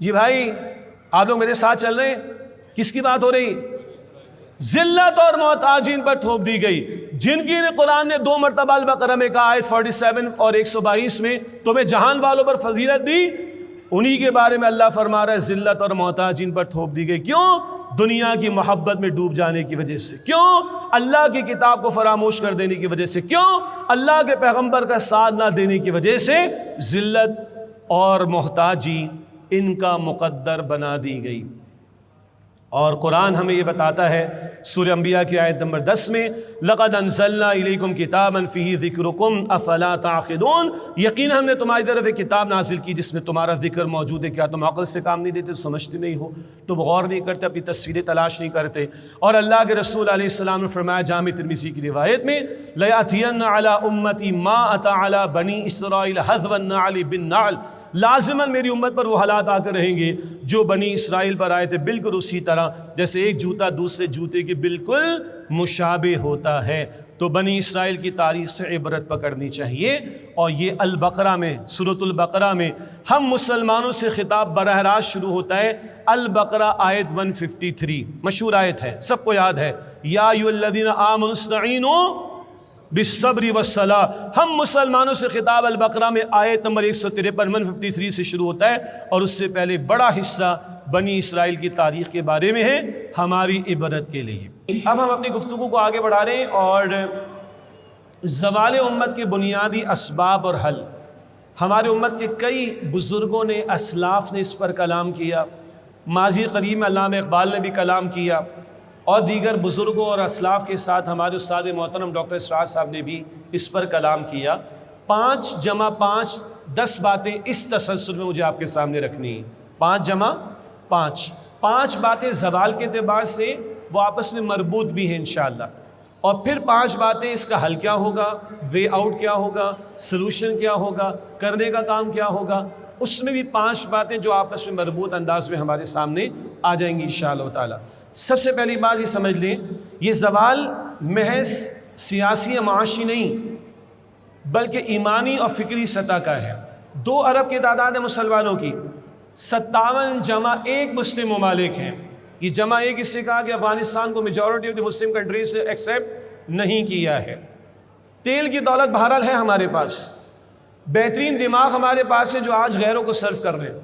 جی بھائی آپ لوگ میرے ساتھ چل رہے ہیں، کس کی بات ہو رہی؟ ذلت اور محتاجی ان پر تھوپ دی گئی، جن کی قرآن نے 2 مرتبہ البقرہ میں کہا، آیت 47 اور 122 میں، تمہیں جہان والوں پر فضیلت دی، انہی کے بارے میں اللہ فرما رہا ہے ذلت اور محتاجی ان پر تھوپ دی گئی۔ کیوں؟ دنیا کی محبت میں ڈوب جانے کی وجہ سے۔ کیوں؟ اللہ کی کتاب کو فراموش کر دینے کی وجہ سے۔ کیوں؟ اللہ کے پیغمبر کا ساتھ نہ دینے کی وجہ سے ذلت اور محتاجی ان کا مقدر بنا دی گئی۔ اور قرآن ہمیں یہ بتاتا ہے سورہ انبیاء کی آیت نمبر 10 میں لَقَدْ أَنزَلْنَا إِلَيْكُمْ كِتَابًا فِيهِ ذِكْرُكُمْ أَفَلَا تَعْقِلُونَ، یقینا ہم نے تمہاری طرف ایک کتاب نازل کی جس میں تمہارا ذکر موجود ہے، کیا تم عقل سے کام نہیں دیتے، سمجھتے نہیں ہو، تم غور نہیں کرتے، اپنی تصویریں تلاش نہیں کرتے۔ اور اللہ کے رسول علیہ السلام نے فرمایا جامع ترمذی کی روایت میں لَيَأْتِيَنَّ عَلَىٰ أُمَّتِي مَا أَتَىٰ عَلَىٰ بَنِي إِسْرَائِيلَ حَذْوَ النَّعْلِ بِالنَّعْلِ، لازماً میری امت پر وہ حالات آ کر رہیں گے جو بنی اسرائیل پر آئے تھے، بالکل اسی طرح جیسے ایک جوتا دوسرے جوتے کے بالکل مشابہ ہوتا ہے۔ تو بنی اسرائیل کی تاریخ سے عبرت پکڑنی چاہیے۔ اور یہ البقرہ میں، سورۃ البقرہ میں ہم مسلمانوں سے خطاب براہ راست شروع ہوتا ہے۔ البقرہ آیت 153 مشہور آیت ہے، سب کو یاد ہے، یا ایھا الذین آمنوا استعینوا بالصبر والصلاۃ۔ ہم مسلمانوں سے خطاب البقرہ میں آیت نمبر 153 153 سے شروع ہوتا ہے، اور اس سے پہلے بڑا حصہ بنی اسرائیل کی تاریخ کے بارے میں ہے ہماری عبرت کے لیے۔ اب ہم اپنی گفتگو کو آگے بڑھا رہے ہیں، اور زوال امت کے بنیادی اسباب اور حل، ہمارے امت کے کئی بزرگوں نے، اسلاف نے اس پر کلام کیا، ماضی قریب میں علامہ اقبال نے بھی کلام کیا، اور دیگر بزرگوں اور اسلاف کے ساتھ ہمارے استاد محترم ڈاکٹر اسرار صاحب نے بھی اس پر کلام کیا۔ 5 جمع 5 10 باتیں اس تسلسل میں مجھے آپ کے سامنے رکھنی ہیں۔ 5 جمع 5 باتیں زوال کے اعتبار سے وہ آپس میں مربوط بھی ہیں انشاءاللہ، اور پھر 5 باتیں اس کا حل کیا ہوگا، وے آؤٹ کیا ہوگا، سلوشن کیا ہوگا، کرنے کا کام کیا ہوگا، اس میں بھی 5 باتیں جو آپس میں مربوط انداز میں ہمارے سامنے آ جائیں گی انشاءاللہ تعالی۔ سب سے پہلی بات یہ سمجھ لیں، یہ زوال محض سیاسی یا معاشی نہیں بلکہ ایمانی اور فکری سطح کا ہے۔ 2 ارب کی تعداد ہے مسلمانوں کی، 57 جمع 1 مسلم ممالک ہیں۔ یہ جمع 1 اس سے کہا کہ افغانستان کو majority of the Muslim countries سے ایکسیپٹ نہیں کیا ہے۔ تیل کی دولت بہرحال ہے ہمارے پاس، بہترین دماغ ہمارے پاس ہے جو آج غیروں کو سرو کر رہے ہیں،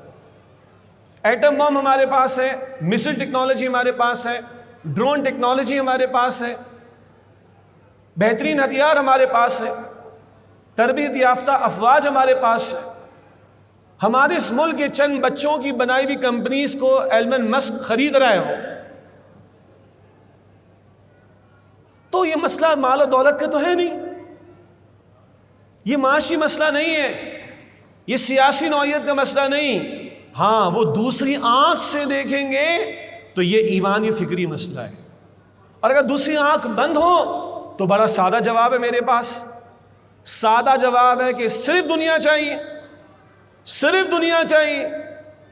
ایٹم بم ہمارے پاس ہے، میسائل ٹیکنالوجی ہمارے پاس ہے، ڈرون ٹیکنالوجی ہمارے پاس ہے، بہترین ہتھیار ہمارے پاس ہے، تربیت یافتہ افواج ہمارے پاس ہے۔ ہمارے اس ملک کے چند بچوں کی بنائی ہوئی کمپنیز کو ایلن مسک خرید رہے ہو، تو یہ مسئلہ مال و دولت کا تو ہے نہیں، یہ معاشی مسئلہ نہیں ہے، یہ سیاسی نوعیت کا مسئلہ نہیں۔ ہاں وہ دوسری آنکھ سے دیکھیں گے تو یہ ایمانی فکری مسئلہ ہے، اور اگر دوسری آنکھ بند ہو تو بڑا سادہ جواب ہے میرے پاس۔ سادہ جواب ہے کہ صرف دنیا چاہیے، صرف دنیا چاہیے،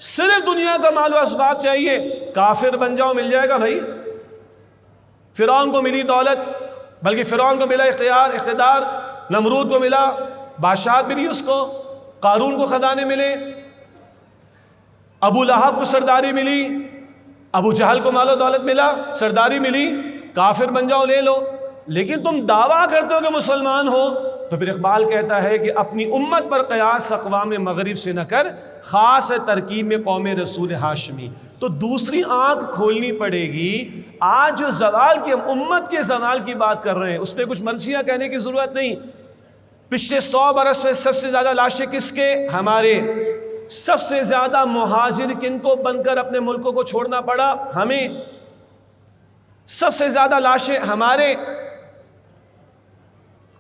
صرف دنیا کا مال و اسباب چاہیے، کافر بن جاؤ مل جائے گا بھائی۔ فرعون کو ملی دولت، بلکہ فرعون کو ملا اقتدار، نمرود کو ملا بادشاہت ملی، اس کو قارون کو خزانے ملے، ابو لہب کو سرداری ملی، ابو جہل کو مال و دولت ملا، سرداری ملی، کافر بن جاؤ لے لو۔ لیکن تم دعویٰ کرتے ہو کہ مسلمان ہو، تو پھر اقبال کہتا ہے کہ اپنی امت پر قیاس اقوام مغرب سے نہ کر، خاص ترکیب میں قوم رسول ہاشمی۔ تو دوسری آنکھ کھولنی پڑے گی۔ آج جو زوال کی، ہم امت کے زوال کی بات کر رہے ہیں، اس پہ کچھ مرثیہ کہنے کی ضرورت نہیں۔ پچھلے 100 برس میں سب سے زیادہ لاشیں کس کے؟ ہمارے۔ سب سے زیادہ مہاجر کن کو بن کر اپنے ملکوں کو چھوڑنا پڑا؟ ہمیں۔ سب سے زیادہ لاشیں ہمارے۔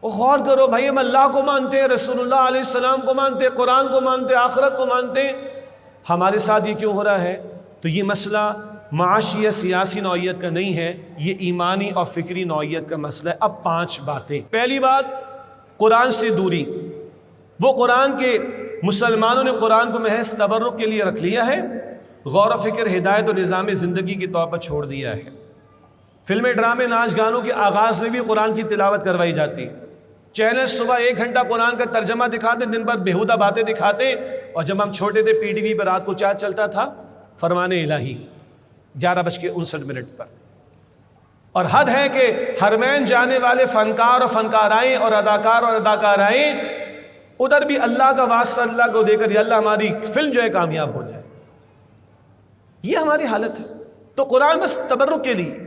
غور کرو بھائی، ہم اللہ کو مانتے ہیں، رسول اللہ علیہ السلام کو مانتے، قرآن کو مانتے، آخرت کو مانتے، ہمارے ساتھ یہ کیوں ہو رہا ہے؟ تو یہ مسئلہ معاشی یا سیاسی نوعیت کا نہیں ہے، یہ ایمانی اور فکری نوعیت کا مسئلہ ہے۔ اب 5 باتیں۔ پہلی بات، قرآن سے دوری۔ وہ قرآن کے مسلمانوں نے قرآن کو محض تبرک کے لیے رکھ لیا ہے، غور و فکر، ہدایت و نظام زندگی کے طور پر چھوڑ دیا ہے۔ فلمیں، ڈرامے، ناچ گانوں کے آغاز میں بھی قرآن کی تلاوت کروائی جاتی ہے۔ چینل صبح 1 گھنٹہ قرآن کا ترجمہ دکھاتے، دن بھر بیہودہ باتیں دکھاتے، اور جب ہم چھوٹے تھے پی ٹی وی پر رات کو چارج چلتا تھا فرمان الہی 11:59 پر۔ اور حد ہے کہ حرمین جانے والے فنکار اور فنکارائیں اور اداکار اور اداکارائیں ادھر بھی اللہ کا واسطہ اللہ کو دے کر، یا اللہ ہماری فلم جو ہے کامیاب ہو جائے، یہ ہماری حالت ہے۔ تو قرآن بس تبرک کے لیے۔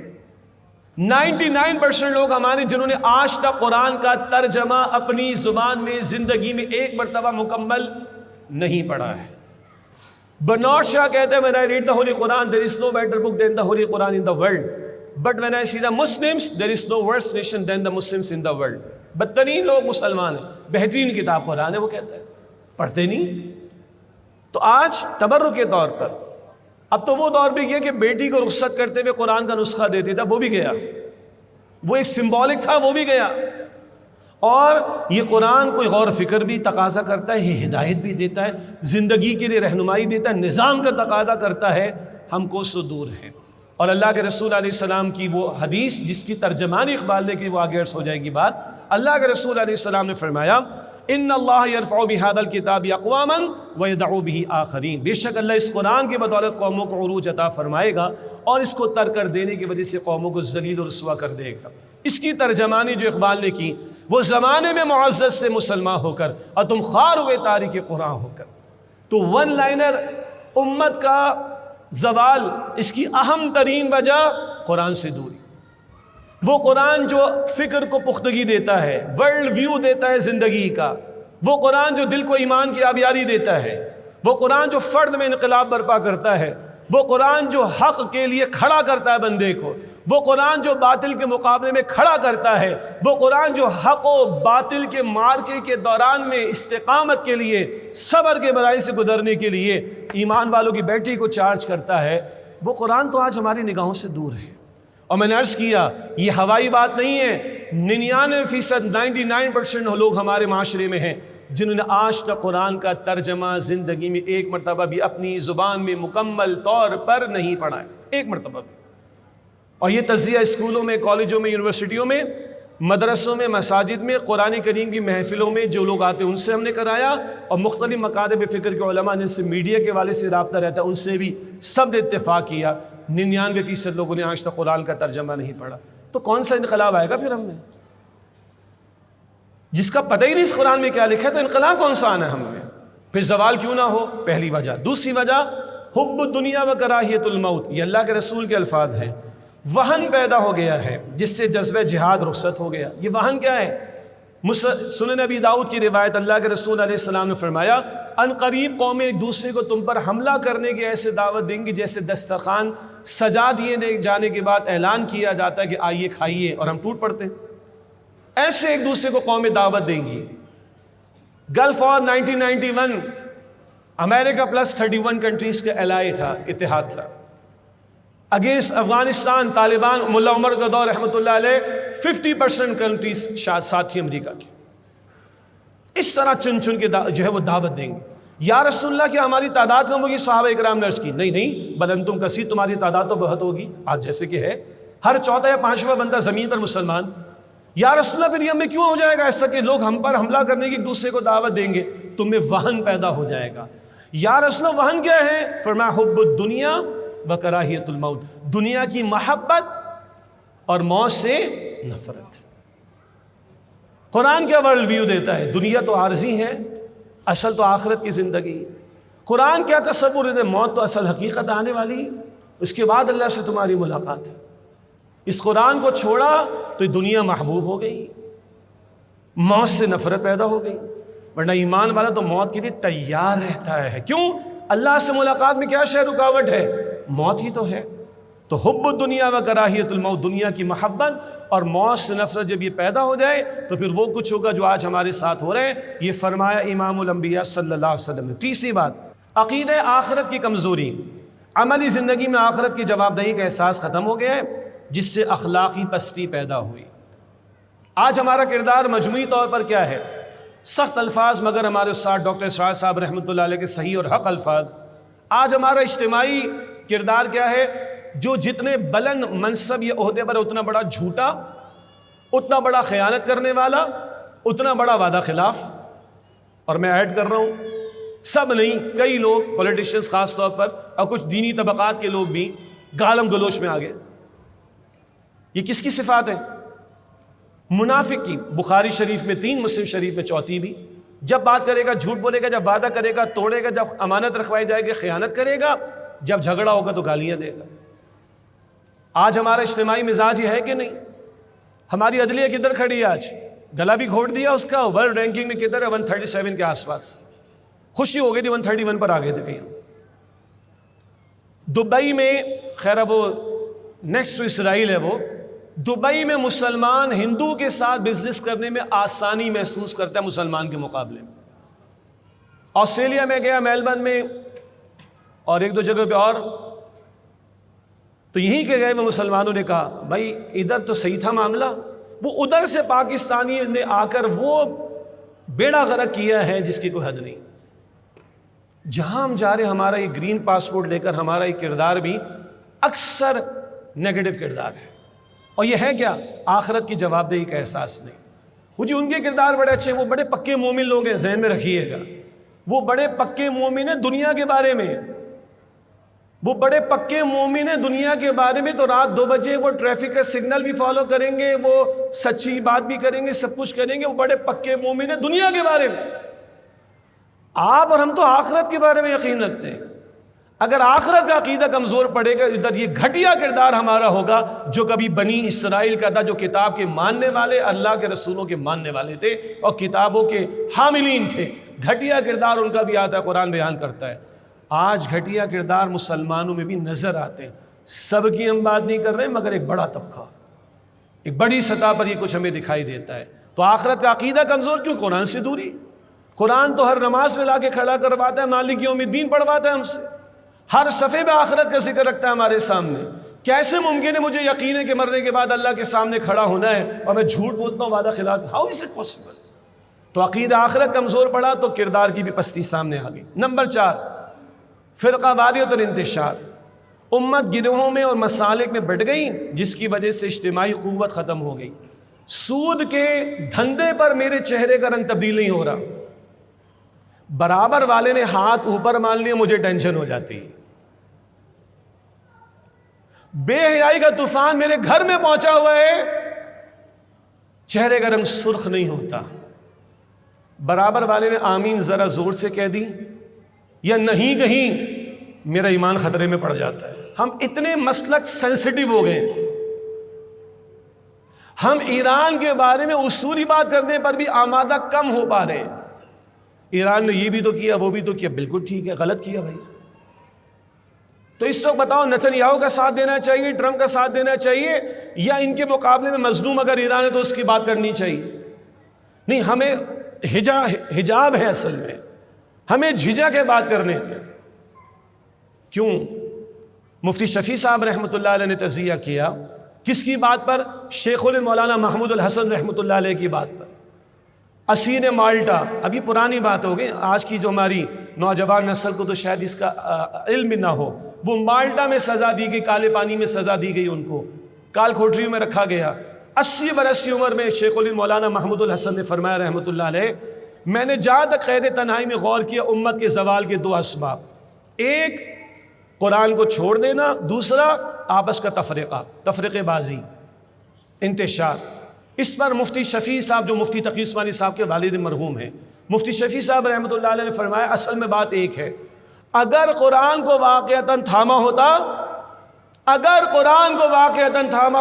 99% لوگ ہمارے جنہوں نے آج تک قرآن کا ترجمہ اپنی زبان میں زندگی میں ایک مرتبہ مکمل نہیں پڑھا ہے۔ برنارڈ شاہ کہتے ہیں when I read the Holy Quran there is no better book than the Holy Quran in the world, but when I see the Muslims there is no worse nation than the Muslims in the world. بدترین لوگ مسلمان ہیں, بہترین کتاب قرآن ہے. وہ کہتا ہے پڑھتے نہیں. تو آج تبرک کے طور پر, اب تو وہ دور بھی گیا کہ بیٹی کو رخصت کرتے ہوئے قرآن کا نسخہ دیتے تھا, وہ بھی گیا. وہ ایک سمبولک تھا, وہ بھی گیا. اور یہ قرآن کوئی غور و فکر بھی تقاضا کرتا ہے, یہ ہدایت بھی دیتا ہے, زندگی کے لیے رہنمائی دیتا ہے, نظام کا تقاضا کرتا ہے. ہم کو سو دور ہیں. اور اللہ کے رسول علیہ السلام کی وہ حدیث جس کی ترجمانی اقبال نے کی, وہ آگے عرض ہو جائے گی بات. اللہ کے رسول علیہ السلام نے فرمایا ان اللہ یرفع بہذا الکتاب اقواما ویدع بہ آخرین, بے شک اللہ اس قرآن کی بدولت قوموں کو عروج عطا فرمائے گا اور اس کو ترک کر دینے کی وجہ سے قوموں کو ذلیل و رسوا کر دے گا. اس کی ترجمانی جو اقبال نے کی, وہ زمانے میں معزز سے مسلمان ہو کر اور تم خوار ہوئے تاریخ قرآن ہو کر. تو ون لائنر امت کا زوال, اس کی اہم ترین وجہ قرآن سے دوری. وہ قرآن جو فکر کو پختگی دیتا ہے, ورلڈ ویو دیتا ہے زندگی کا, وہ قرآن جو دل کو ایمان کی آبیاری دیتا ہے, وہ قرآن جو فرد میں انقلاب برپا کرتا ہے, وہ قرآن جو حق کے لیے کھڑا کرتا ہے بندے کو, وہ قرآن جو باطل کے مقابلے میں کھڑا کرتا ہے, وہ قرآن جو حق و باطل کے معرکے کے دوران میں استقامت کے لیے, صبر کے مراحل سے گزرنے کے لیے ایمان والوں کی بیٹری کو چارج کرتا ہے, وہ قرآن تو آج ہماری نگاہوں سے دور ہے. اور میں نے عرض کیا یہ ہوائی بات نہیں ہے. 99% 99% لوگ ہمارے معاشرے میں ہیں جنہوں نے آج تک قرآن کا ترجمہ زندگی میں ایک مرتبہ بھی اپنی زبان میں مکمل طور پر نہیں پڑھا ہے, ایک مرتبہ بھی. اور یہ تجزیہ اسکولوں میں, کالجوں میں, یونیورسٹیوں میں, مدرسوں میں, مساجد میں, قرآن کریم کی محفلوں میں جو لوگ آتے ہیں ان سے ہم نے کرایا, اور مختلف مکاتب فکر کے علماء جن سے میڈیا کے والے سے رابطہ رہتا ہے ان سے بھی سب نے اتفاق کیا. 99% لوگوں نے آج تک قرآن کا ترجمہ نہیں پڑھا. تو کون سا انقلاب آئے گا پھر ہم میں, جس کا پتہ ہی نہیں اس قرآن میں کیا لکھا ہے, تو انقلاب کون سا آنا ہے ہم میں؟ پھر زوال کیوں نہ ہو, پہلی وجہ. دوسری وجہ حب الدنیا و کراہیت الموت, یہ اللہ کے رسول کے الفاظ ہیں. وہن پیدا ہو گیا ہے جس سے جذبہ جہاد رخصت ہو گیا. یہ وہن کیا ہے؟ سنن ابی داؤد کی روایت, اللہ کے رسول علیہ السلام نے فرمایا ان قریب قومیں ایک دوسرے کو تم پر حملہ کرنے کی ایسے دعوت دیں گی جیسے دسترخوان سجا دیے جانے کے بعد اعلان کیا جاتا ہے کہ آئیے کھائیے, اور ہم ٹوٹ پڑتے ہیں. ایسے ایک دوسرے کو قومیں دعوت دیں گی. گلف وار 1991 امریکہ پلس 31 کنٹریز کا الائے تھا, اتحاد تھا اگینسٹ افغانستان. طالبان, ملا عمر کا دور رحمۃ اللہ علیہ, 50% کنٹریز ساتھ تھی امریکہ کی. اس طرح چن چن کے جو ہے وہ دعوت دیں گے. یا رسول اللہ کیا ہماری تعداد کم ہوگی؟ صحابہ اکرام نے عرض کی نہیں بل انتم کثیر, تمہاری تعداد تو بہت ہوگی. آج جیسے کہ ہے ہر چوتھا یا پانچواں بندہ زمین پر مسلمان. یا رسول اللہ پھر یہ ہمیں کیوں ہو جائے گا ایسا کہ لوگ ہم پر حملہ کرنے کی ایک دوسرے کو دعوت دیں گے, تم میں وہن پیدا ہو جائے گا. یا رسول اللہ وہن کیا ہے؟ فرمایا حب الدنیا و کراہیت الموت, دنیا کی محبت اور موت سے نفرت. قرآن کیا ورلڈ ویو دیتا ہے؟ دنیا تو عارضی ہے, اصل تو آخرت کی زندگی. قرآن کیا تصور ہے؟ موت تو اصل حقیقت آنے والی, اس کے بعد اللہ سے تمہاری ملاقات ہے. اس قرآن کو چھوڑا تو دنیا محبوب ہو گئی, موت سے نفرت پیدا ہو گئی. ورنہ ایمان والا تو موت کے لیے تیار رہتا ہے. کیوں؟ اللہ سے ملاقات میں کیا شے رکاوٹ ہے؟ موت ہی تو ہے. تو حب الدنیا و کراہیت الموت, دنیا کی محبت اور موت سے نفرت جب یہ پیدا ہو جائے تو پھر وہ کچھ ہوگا جو آج ہمارے ساتھ ہو رہے ہیں. یہ فرمایا امام الانبیاء صلی اللہ علیہ وسلم نے. تیسری بات, عقیدہ آخرت کی کمزوری. عملی زندگی میں آخرت کی جواب دہی کا احساس ختم ہو گیا ہے, جس سے اخلاقی پستی پیدا ہوئی. آج ہمارا کردار مجموعی طور پر کیا ہے؟ سخت الفاظ, مگر ہمارے استاد ڈاکٹر اسرار صاحب رحمۃ اللہ علیہ کے صحیح اور حق الفاظ. آج ہمارا اجتماعی کردار کیا ہے؟ جو جتنے بلند منصب یا عہدے پر اتنا بڑا جھوٹا, اتنا بڑا خیانت کرنے والا, اتنا بڑا وعدہ خلاف. اور میں ایڈ کر رہا ہوں, سب نہیں, کئی لوگ پولیٹیشنز خاص طور پر اور کچھ دینی طبقات کے لوگ بھی گالم گلوچ میں آ گئے. یہ کس کی صفات ہیں؟ منافق کی. بخاری شریف میں 3, مسلم شریف میں 4 بھی. جب بات کرے گا جھوٹ بولے گا, جب وعدہ کرے گا توڑے گا, جب امانت رکھوائی جائے گی خیانت کرے گا, جب جھگڑا ہوگا تو گالیاں دے گا. آج ہمارا اجتماعی مزاج یہ ہے کہ نہیں؟ ہماری عدلیہ کدھر کھڑی ہے آج؟ گلا بھی گھوٹ دیا اس کا. ورلڈ رینکنگ میں کدھر ہے؟ 137 کے آس پاس. خوشی ہو گئی تھی 131 پر آ گئے تھے کہیں. دبئی میں، خیر وہ نیکسٹ ٹو اسرائیل ہے، وہ دبئی میں مسلمان ہندو کے ساتھ بزنس کرنے میں آسانی محسوس کرتا ہے مسلمان کے مقابلے میں۔ آسٹریلیا میں گیا، میلبرن میں اور ایک دو جگہ پہ اور، تو یہیں کے گئے میں مسلمانوں نے کہا بھائی ادھر تو صحیح تھا معاملہ، وہ ادھر سے پاکستانی نے آ کر وہ بیڑا غرق کیا ہے جس کی کوئی حد نہیں۔ جہاں ہم جا رہے ہیں ہمارا یہ گرین پاسپورٹ لے کر ہمارا یہ کردار بھی اکثر نیگیٹو کردار ہے، اور یہ ہے کیا؟ آخرت کی جواب دہی کا احساس نہیں۔ وہ جی ان کے کردار بڑے اچھے ہیں، وہ بڑے پکے مومن لوگ ہیں، ذہن میں رکھیے گا، وہ بڑے پکے مومن ہیں دنیا کے بارے میں، وہ بڑے پکے مومن ہیں دنیا کے بارے میں، تو رات 2 بجے وہ ٹریفک کا سگنل بھی فالو کریں گے، وہ سچی بات بھی کریں گے، سب کچھ کریں گے، وہ بڑے پکے مومن ہیں دنیا کے بارے میں۔ آپ اور ہم تو آخرت کے بارے میں یقین رکھتے ہیں۔ اگر آخرت کا عقیدہ کمزور پڑے گا، ادھر یہ گھٹیا کردار ہمارا ہوگا جو کبھی بنی اسرائیل کا تھا، جو کتاب کے ماننے والے، اللہ کے رسولوں کے ماننے والے تھے اور کتابوں کے حاملین تھے، گھٹیا کردار ان کا بھی آتا ہے، قرآن بیان کرتا ہے۔ آج گھٹیا کردار مسلمانوں میں بھی نظر آتے ہیں، سب کی ہم بات نہیں کر رہے ہیں، مگر ایک بڑا طبقہ، ایک بڑی سطح پر یہ کچھ ہمیں دکھائی دیتا ہے۔ تو آخرت کا عقیدہ کمزور کیوں؟ قرآن سے دوری۔ قرآن تو ہر نماز میں لا کے کھڑا کرواتا ہے، مالک یوم الدین پڑھواتا ہے ہم سے، ہر صفحے میں آخرت کا ذکر رکھتا ہے ہمارے سامنے۔ کیسے ممکن ہے مجھے یقین ہے کہ مرنے کے بعد اللہ کے سامنے کھڑا ہونا ہے اور میں جھوٹ بولتا ہوں، وعدہ خلاف؟ How is it possible? تو عقیدہ آخرت کمزور پڑا تو کردار کی بھی پستی سامنے آ گئی۔ نمبر 4، فرقہ واریت اور انتشار۔ امت گروہوں میں اور مسالک میں بٹ گئی، جس کی وجہ سے اجتماعی قوت ختم ہو گئی۔ سود کے دھندے پر میرے چہرے کا رنگ تبدیل نہیں ہو رہا، برابر والے نے ہاتھ اوپر مان لیا مجھے ٹینشن ہو جاتی ہے۔ بے حیائی کا طوفان میرے گھر میں پہنچا ہوا ہے، چہرے کا رنگ سرخ نہیں ہوتا۔ برابر والے نے آمین ذرا زور سے کہہ دی یا نہیں کہیں، میرا ایمان خطرے میں پڑ جاتا ہے۔ ہم اتنے مسلک سینسٹیو ہو گئے، ہم ایران کے بارے میں اصولی بات کرنے پر بھی آمادہ کم ہو پا رہے ہیں۔ ایران نے یہ بھی تو کیا، وہ بھی تو کیا، بالکل ٹھیک ہے، غلط کیا بھائی۔ تو اس وقت بتاؤ نتن یاہو کا ساتھ دینا چاہیے، ٹرمپ کا ساتھ دینا چاہیے، یا ان کے مقابلے میں مظلوم اگر ایران ہے تو اس کی بات کرنی چاہیے؟ نہیں، ہمیں حجاب ہے، اصل میں ہمیں جھجک ہے بات کرنے میں۔ کیوں؟ مفتی شفیع صاحب رحمۃ اللہ علیہ نے تجزیہ کیا، کس کی بات پر؟ شیخ مولانا محمود الحسن رحمۃ اللہ علیہ کی بات پر۔ اسیر مالٹا، ابھی پرانی بات ہو گئی، آج کی جو ہماری نوجوان نسل کو تو شاید اس کا علم نہ ہو، وہ مالٹا میں سزا دی گئی، کالے پانی میں سزا دی گئی، ان کو کال کھوٹریوں میں رکھا گیا۔ 80 برس کی عمر میں شیخ مولانا محمود الحسن نے فرمایا رحمۃ اللہ علیہ، میں نے جہاں تک قید تنہائی میں غور کیا، امت کے زوال کے 2 اسباب، ایک قرآن کو چھوڑ دینا، دوسرا آپس کا تفرقے بازی، انتشار۔ اس پر مفتی شفیع صاحب، جو مفتی تقی عثمانی صاحب کے والد مرحوم ہیں، مفتی شفیع صاحب رحمۃ اللہ علیہ نے فرمایا اصل میں بات ایک ہے، اگر قرآن کو واقعتاً تھاما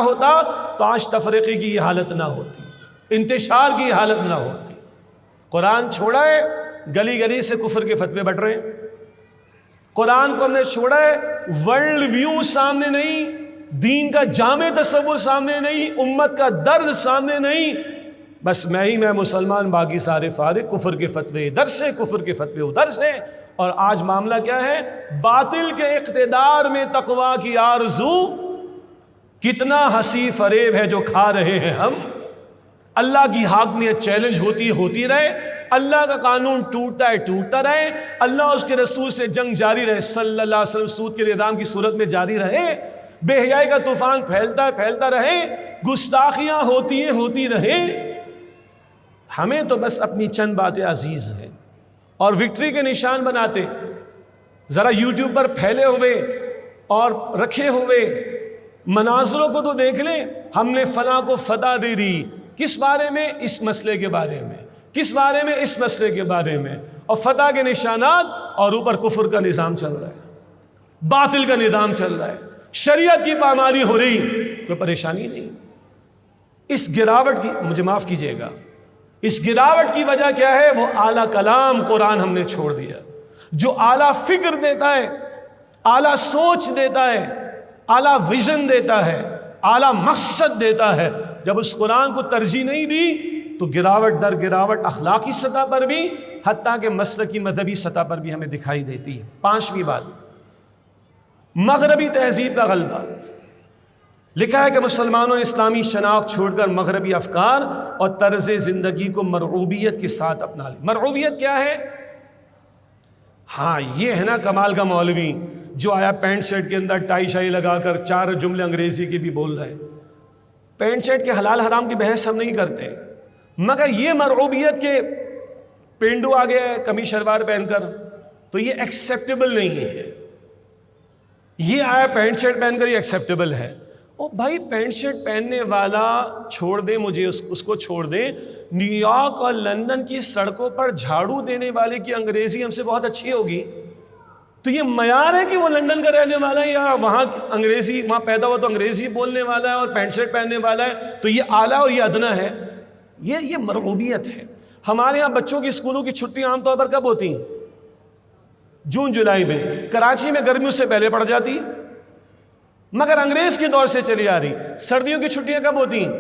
ہوتا تو آج تفریقی کی یہ حالت نہ ہوتی، انتشار کی حالت نہ ہوتی۔ قرآن چھوڑا ہے، گلی گلی سے کفر کے فتوے بٹ رہے ہیں۔ قرآن کو ہم نے چھوڑا ہے، ورلڈ ویو سامنے نہیں، دین کا جامع تصور سامنے نہیں، امت کا درد سامنے نہیں، بس میں مسلمان، باقی سارے فارغ، کفر کے فتوے ادھر سے، کفر کے فتوے ادھر سے۔ اور آج معاملہ کیا ہے؟ باطل کے اقتدار میں تقویٰ کی آرزو، کتنا ہنسی فریب ہے جو کھا رہے ہیں ہم۔ اللہ کی حاکمیت چیلنج ہوتی رہے، اللہ کا قانون ٹوٹتا رہے، اللہ اس کے رسول سے جنگ جاری رہے، صلی اللہ علیہ وسلم سود کے نظام کی صورت میں جاری رہے، بے حیائی کا طوفان پھیلتا رہے، گستاخیاں ہوتی رہے۔ ہمیں تو بس اپنی چند باتیں عزیز ہیں اور وکٹری کے نشان بناتے، ذرا یوٹیوب پر پھیلے ہوئے اور رکھے ہوئے مناظروں کو تو دیکھ لیں، ہم نے فلاں کو فتح دے دی، کس بارے میں؟ اس مسئلے کے بارے میں، کس بارے میں؟ اس مسئلے کے بارے میں، اور فتح کے نشانات، اور اوپر کفر کا نظام چل رہا ہے، باطل کا نظام چل رہا ہے، شریعت کی پامالی ہو رہی، کوئی پریشانی نہیں۔ اس گراوٹ کی، مجھے معاف کیجئے گا، اس گراوٹ کی وجہ کیا ہے؟ وہ اعلیٰ کلام قرآن ہم نے چھوڑ دیا، جو اعلیٰ فکر دیتا ہے، اعلیٰ سوچ دیتا ہے، اعلیٰ ویژن دیتا ہے، اعلیٰ مقصد دیتا ہے۔ جب اس قرآن کو ترجیح نہیں دی تو گراوٹ در گراوٹ اخلاقی سطح پر بھی، حتیٰ کہ مسلکی مذہبی سطح پر بھی ہمیں دکھائی دیتی ہے۔ پانچویں بات، مغربی تہذیب کا غلبہ۔ لکھا ہے کہ مسلمانوں نے اسلامی شناخت چھوڑ کر مغربی افکار اور طرز زندگی کو مرعوبیت کے ساتھ اپنا لی۔ مرعوبیت کیا ہے؟ ہاں یہ ہے نا کمال کا مولوی جو آیا پینٹ شرٹ کے اندر ٹائی شائی لگا کر 4 جملے انگریزی کے بھی بول رہے ہیں۔ پینٹ شرٹ کے حلال حرام کی بحث ہم نہیں کرتے، مگر یہ مرعوبیت کے پینڈو آ گیا ہے کمیز شلوار پہن کر، تو یہ ایکسیپٹیبل نہیں ہے۔ یہ آیا پینٹ شرٹ پہن کر، یہ ایکسیپٹیبل ہے۔ او بھائی پینٹ شرٹ پہننے والا چھوڑ دیں، مجھے اس کو چھوڑ دیں، نیو یارک اور لندن کی سڑکوں پر جھاڑو دینے والے کی انگریزی ہم سے بہت اچھی ہوگی، تو یہ معیار ہے کہ وہ لندن کا رہنے والا ہے یا وہاں انگریزی، وہاں پیدا ہوا تو انگریزی بولنے والا ہے اور پینٹ شرٹ پہننے والا ہے، تو یہ اعلیٰ اور یہ ادنا ہے؟ یہ مرغوبیت ہے۔ ہمارے ہاں بچوں کی اسکولوں کی چھٹی عام طور پر کب ہوتی ہیں؟ جون جولائی میں۔ کراچی میں گرمیوں سے پہلے پڑ جاتی، مگر انگریز کے دور سے چلی آ رہی۔ سردیوں کی چھٹیاں کب ہوتی ہیں؟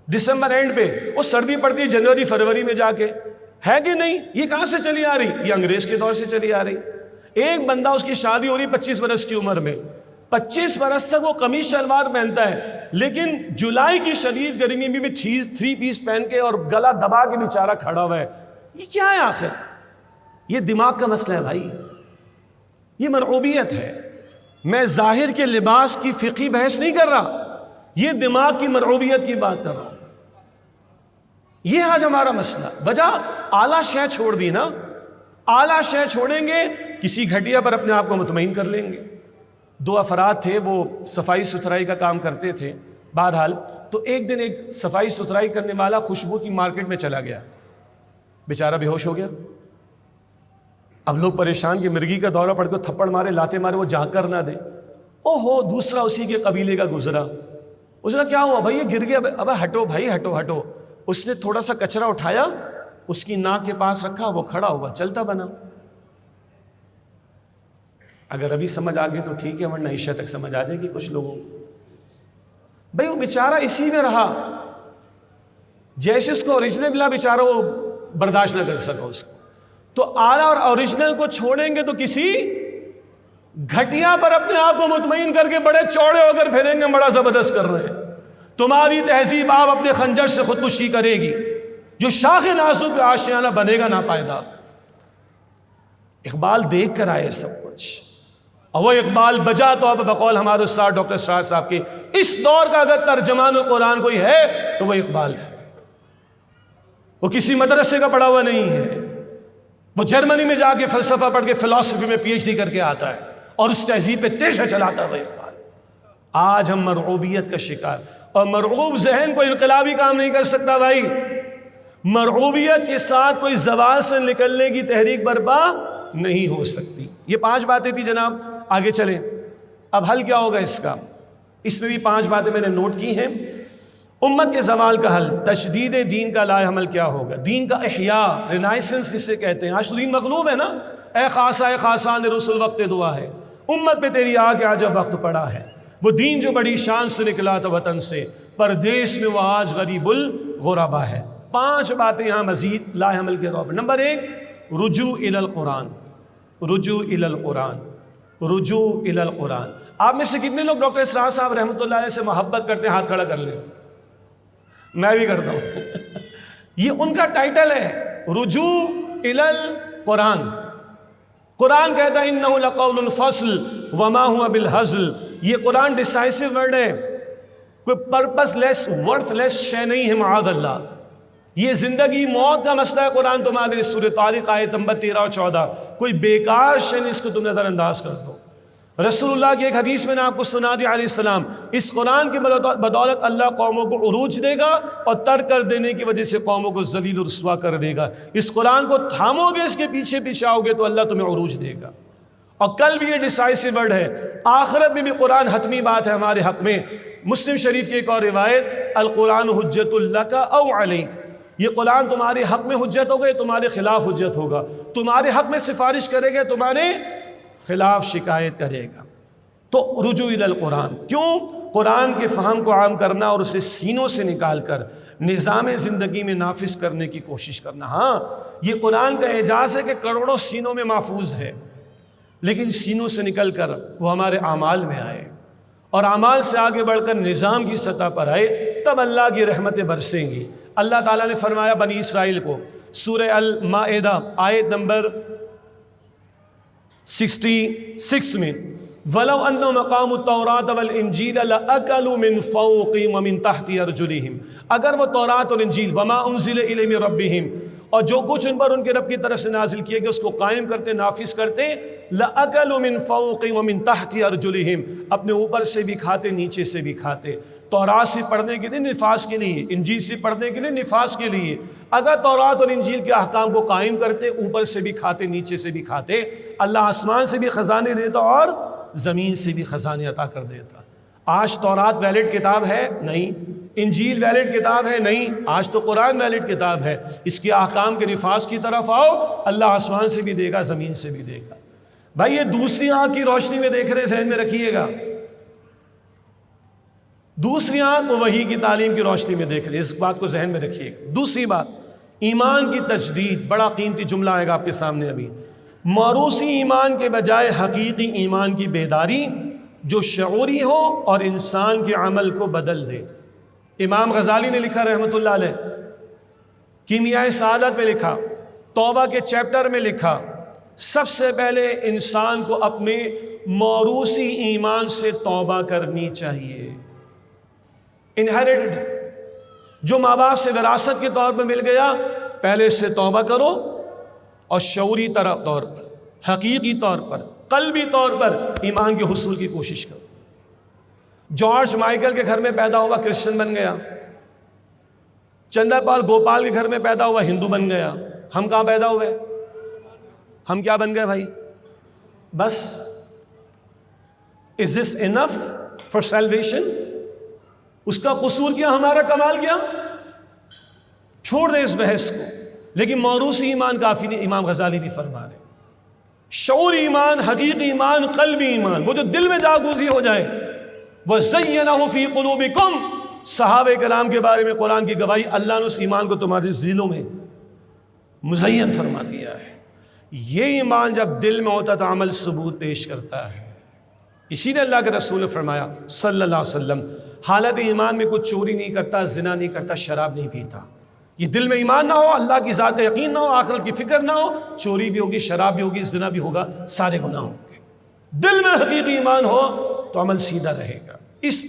دسمبر اینڈ پہ۔ وہ سردی پڑتی ہے جنوری فروری میں جا کے، ہے کہ نہیں؟ یہ کہاں سے چلی آ رہی؟ یہ انگریز کے دور سے چلی آ رہی۔ ایک بندہ اس کی شادی ہو رہی 25 برس کی عمر میں، 25 برس تک وہ قمیص شلوار پہنتا ہے، لیکن جولائی کی شدید گرمی میں بھی 3 پیس پہن کے اور گلا دبا کے بیچارہ کھڑا ہوا ہے۔ یہ کیا ہے آخر؟ یہ دماغ کا مسئلہ ہے بھائی، یہ مرعوبیت ہے۔ میں ظاہر کے لباس کی فقہی بحث نہیں کر رہا، یہ دماغ کی مرعوبیت کی بات کر رہا ہوں۔ یہ آج ہمارا مسئلہ، وجہ اعلیٰ شے چھوڑ دی نا۔ اعلیٰ شے چھوڑیں گے، کسی گھٹیا پر اپنے آپ کو مطمئن کر لیں گے۔ 2 افراد تھے، وہ صفائی ستھرائی کا کام کرتے تھے۔ بہرحال تو ایک دن ایک صفائی ستھرائی کرنے والا خوشبو کی مارکیٹ میں چلا گیا، بیچارہ بے ہوش ہو گیا۔ اب لوگ پریشان کہ مرغی کا دورہ پڑ کے تھپڑ مارے، لاتے مارے، وہ جا کر نہ دے۔ او ہو، دوسرا اسی کے قبیلے کا گزرا، اس نے کیا ہوا بھائی؟ یہ گر گیا۔ اب ہٹو بھائی، ہٹو ہٹو۔ اس نے تھوڑا سا کچرا اٹھایا، اس کی ناک کے پاس رکھا، وہ کھڑا ہوا، چلتا بنا۔ اگر ابھی سمجھ آ گئی تو ٹھیک ہے، ورنہ عشاء تک سمجھ آ جائے گی کچھ لوگوں کو۔ بھائی وہ بیچارہ اسی میں رہا، جیسے اس کو اوریجنل ملا بیچارہ وہ برداشت نہ کر سکا اس کو۔ تو اعلیٰ اور اوریجنل کو چھوڑیں گے تو کسی گھٹیا پر اپنے آپ کو مطمئن کر کے بڑے چوڑے ہو کر پھریں گے، بڑا زبردست کر رہے ہیں۔ تمہاری تہذیب آپ اپنے خنجر سے خودکشی کرے گی، جو شاخ نازک پہ آشیانہ بنے گا ناپائیدار۔ اقبال دیکھ کر آئے سب کچھ، اور وہ اقبال بجا تو اب بقول ہمارے استاد ڈاکٹر اسرار صاحب کے، اس دور کا اگر ترجمان القرآن کوئی ہے تو وہ اقبال ہے۔ وہ کسی مدرسے کا پڑھا ہوا نہیں ہے، وہ جرمنی میں جا کے فلسفہ پڑھ کے فلسفی میں پی ایچ ڈی کر کے آتا ہے، اور اس تہذیب پہ تیشہ چلاتا ہے اقبال۔ آج ہم مرعوبیت کا شکار، اور مرعوب ذہن کوئی انقلابی کام نہیں کر سکتا بھائی۔ مرعوبیت کے ساتھ کوئی زوال سے نکلنے کی تحریک برپا نہیں ہو سکتی۔ یہ 5 باتیں تھی جناب، آگے چلیں۔ اب حل کیا ہوگا اس کا؟ اس میں بھی 5 باتیں میں نے نوٹ کی ہیں۔ امت کے زوال کا حل، تجدید دین کا لائے عمل کیا ہوگا؟ دین کا احیاء، رینائسنس جسے کہتے ہیں۔ آج تو دین مغلوب ہے نا، اے خاصا اے خاصان رسول وقت دعا ہے، امت پہ تیری آ کے آج اب وقت پڑا ہے۔ وہ دین جو بڑی شان سے نکلا تھا وطن سے، پردیس میں وہ آج غریب الغربا ہے۔ 5 باتیں یہاں مزید لائے عمل کے طور پر۔ نمبر 1، رجوع الی القرآن، رجوع الی القرآن، رجوع الی القرآن۔ آپ میں سے کتنے لوگ ڈاکٹر اسرار صاحب رحمۃ اللہ علیہ سے محبت کرتے ہیں؟ ہاتھ کھڑا کر لیں۔ میں بھی کرتا ہوں۔ یہ ان کا ٹائٹل ہے، رجوع الی القرآن۔ قرآن کہتا ہے انہ لقول فصل وما هو بالہزل۔ یہ قرآن ڈیسائسو ورڈ ہے، کوئی پرپس لیس ورتھ لیس شے نہیں ہے، معاذ اللہ۔ یہ زندگی موت کا مسئلہ ہے قرآن تمہارے، سورہ طارق آیت نمبر 13 اور 14۔ کوئی بیکار شے نہیں، اس کو تم نظر انداز کر دو۔ رسول اللہ کی ایک حدیث میں نے آپ کو سنا دی علیہ السلام، اس قرآن کی بدولت اللہ قوموں کو عروج دے گا، اور ترک کر دینے کی وجہ سے قوموں کو ذلیل و رسوا کر دے گا۔ اس قرآن کو تھامو گے، اس کے پیچھے پیچھے آؤ گے تو اللہ تمہیں عروج دے گا۔ اور کل بھی یہ ڈیسائسو ورڈ ہے، آخرت میں بھی قرآن حتمی بات ہے ہمارے حق میں۔ مسلم شریف کی ایک اور روایت، القرآن حجت لک او علیک، یہ قرآن تمہارے حق میں حجت ہوگا، یہ تمہارے خلاف حجت ہوگا۔ تمہارے حق میں سفارش کرے گا، تمہارے خلاف شکایت کرے گا۔ تو رجوع الی القرآن، کیوں؟ قرآن کے فہم کو عام کرنا اور اسے سینوں سے نکال کر نظام زندگی میں نافذ کرنے کی کوشش کرنا۔ ہاں، یہ قرآن کا اعجاز ہے کہ کروڑوں سینوں میں محفوظ ہے، لیکن سینوں سے نکل کر وہ ہمارے اعمال میں آئے اور اعمال سے آگے بڑھ کر نظام کی سطح پر آئے، تب اللہ کی رحمتیں برسیں گی۔ اللہ تعالیٰ نے فرمایا بنی اسرائیل کو سورہ المائدہ آیت نمبر 66 میں، وَلَوْ أَنَّهُمْ أَقَامُوا التَّوْرَاةَ وَالْإِنْجِيلَ لَأَكَلُوا مِنْ فَوْقِهِمْ وَمِنْ تَحْتِ أَرْجُلِهِمْ، اگر وہ تورات اور انجیل وَمَا أُنزِلَ إِلَيْهِمْ مِنْ رَبِّهِمْ اور جو کچھ ان پر ان کے رب کی طرف سے نازل کیے گئے اس کو قائم کرتے، نافذ کرتے، لَأَكَلُوا مِنْ فَوْقِهِمْ وَمِنْ تَحْتِ أَرْجُلِهِمْ، اپنے اوپر سے بھی کھاتے، نیچے سے بھی کھاتے۔ تورات سے پڑھنے کے لیے، نفاذ کے لیے، انجیل سے پڑھنے کے لیے، نفاذ کے لیے، اگر تورات اور انجیل کے احکام کو قائم کرتے، اوپر سے بھی کھاتے، نیچے سے بھی کھاتے، اللہ آسمان سے بھی خزانے دیتا اور زمین سے بھی خزانے عطا کر دیتا۔ آج تورات ویلڈ کتاب ہے؟ نہیں۔ انجیل ویلڈ کتاب ہے؟ نہیں۔ آج تو قرآن ویلڈ کتاب ہے۔ اس کے احکام کے نفاذ کی طرف آؤ، اللہ آسمان سے بھی دے گا، زمین سے بھی دے گا۔ بھائی یہ دوسری آنکھ کی روشنی میں دیکھ رہے، ذہن میں رکھیے گا، دوسری آنکھ وحی کی تعلیم کی روشنی میں دیکھ رہے، اس بات کو ذہن میں رکھیے گا۔ دوسری بات، ایمان کی تجدید، بڑا قیمتی جملہ آئے گا آپ کے سامنے ابھی۔ موروثی ایمان کے بجائے حقیقی ایمان کی بیداری جو شعوری ہو اور انسان کے عمل کو بدل دے۔ امام غزالی نے لکھا رحمۃ اللہ علیہ، کیمیائے سعادت میں لکھا، توبہ کے چیپٹر میں لکھا، سب سے پہلے انسان کو اپنے موروثی ایمان سے توبہ کرنی چاہیے۔ انہیریٹڈ، جو ماں باپ سے وراثت کے طور پر مل گیا، پہلے اس سے توبہ کرو اور شعوری طور پر، حقیقی طور پر، قلبی طور پر ایمان کے حصول کی کوشش کرو۔ جارج مائیکل کے گھر میں پیدا ہوا، کرسچن بن گیا۔ چندر پال گوپال کے گھر میں پیدا ہوا، ہندو بن گیا۔ ہم کہاں پیدا ہوئے؟ ہم کیا بن گئے بھائی؟ بس از دس انف فار سیلویشن؟ اس کا قصور کیا، ہمارا کمال کیا؟ چھوڑ دیں اس بحث کو، لیکن موروثی ایمان کافی نہیں۔ امام غزالی بھی فرما رہے، شعور ایمان، حقیقی ایمان، قلبی ایمان، وہ جو دل میں جاگوزی ہو جائے۔ وَزَيَّنَهُ فِي قُلُوبِكُمْ، صحابہ کرام کے بارے میں قرآن کی گواہی، اللہ نے اس ایمان کو تمہارے دلوں میں مزین فرما دیا ہے۔ یہ ایمان جب دل میں ہوتا تو عمل ثبوت پیش کرتا ہے۔ اسی لیے اللہ کے رسول نے فرمایا صلی اللہ علیہ وسلم، حالت ایمان میں کوئی چوری نہیں کرتا، زنا نہیں کرتا، شراب نہیں پیتا۔ یہ دل میں ایمان نہ ہو، اللہ کی ذات کا یقین نہ ہو، آخرت کی فکر نہ ہو، چوری بھی ہوگی، شراب بھی ہوگی، زنا بھی ہوگا، سارے گناہ ہوں گے۔ دل میں حقیقی ایمان ہو تو عمل سیدھا رہے گا۔ اس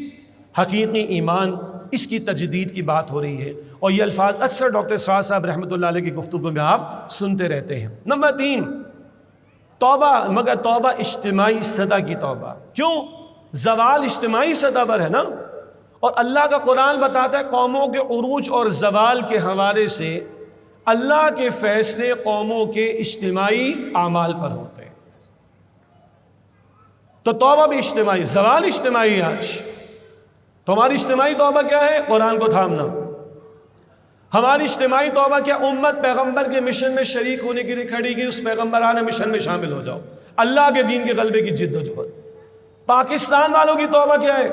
حقیقی ایمان، اس کی تجدید کی بات ہو رہی ہے، اور یہ الفاظ اکثر ڈاکٹر اسرار صاحب رحمۃ اللہ علیہ کی گفتگو میں آپ سنتے رہتے ہیں۔ نمبر 3، توبہ، مگر توبہ اجتماعی سطح کی توبہ۔ کیوں؟ زوال اجتماعی سطح پر ہے نا، اور اللہ کا قرآن بتاتا ہے قوموں کے عروج اور زوال کے حوالے سے اللہ کے فیصلے قوموں کے اجتماعی اعمال پر ہوتے ہیں۔ تو توبہ بھی اجتماعی، زوال اجتماعی۔ آج تو ہماری اجتماعی توبہ کیا ہے؟ قرآن کو تھامنا۔ ہماری اجتماعی توبہ کیا؟ امت پیغمبر کے مشن میں شریک ہونے کے لیے کھڑی گئی، اس پیغمبرانہ مشن میں شامل ہو جاؤ، اللہ کے دین کے غلبے کی جد و جہد۔ پاکستان والوں کی توبہ کیا ہے؟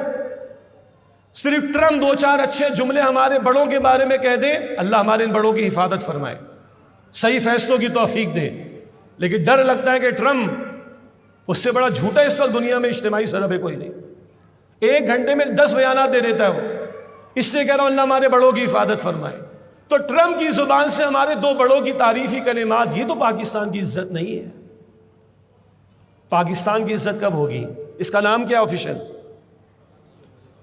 صرف ٹرمپ 2-4 اچھے جملے ہمارے بڑوں کے بارے میں کہہ دے، اللہ ہمارے ان بڑوں کی حفاظت فرمائے، صحیح فیصلوں کی توفیق دے۔ لیکن ڈر لگتا ہے کہ ٹرمپ، اس سے بڑا جھوٹا اس وقت دنیا میں اجتماعی سطح پہ کوئی نہیں۔ 1 گھنٹے میں 10 بیانات دے دیتا ہے وہ، اس لیے کہہ رہا ہوں اللہ ہمارے بڑوں کی حفاظت فرمائے۔ تو ٹرمپ کی زبان سے ہمارے 2 بڑوں کی تعریفی کلمات، یہ تو پاکستان کی عزت نہیں ہے۔ پاکستان کی عزت کب ہوگی؟ اس کا نام کیا آفیشل؟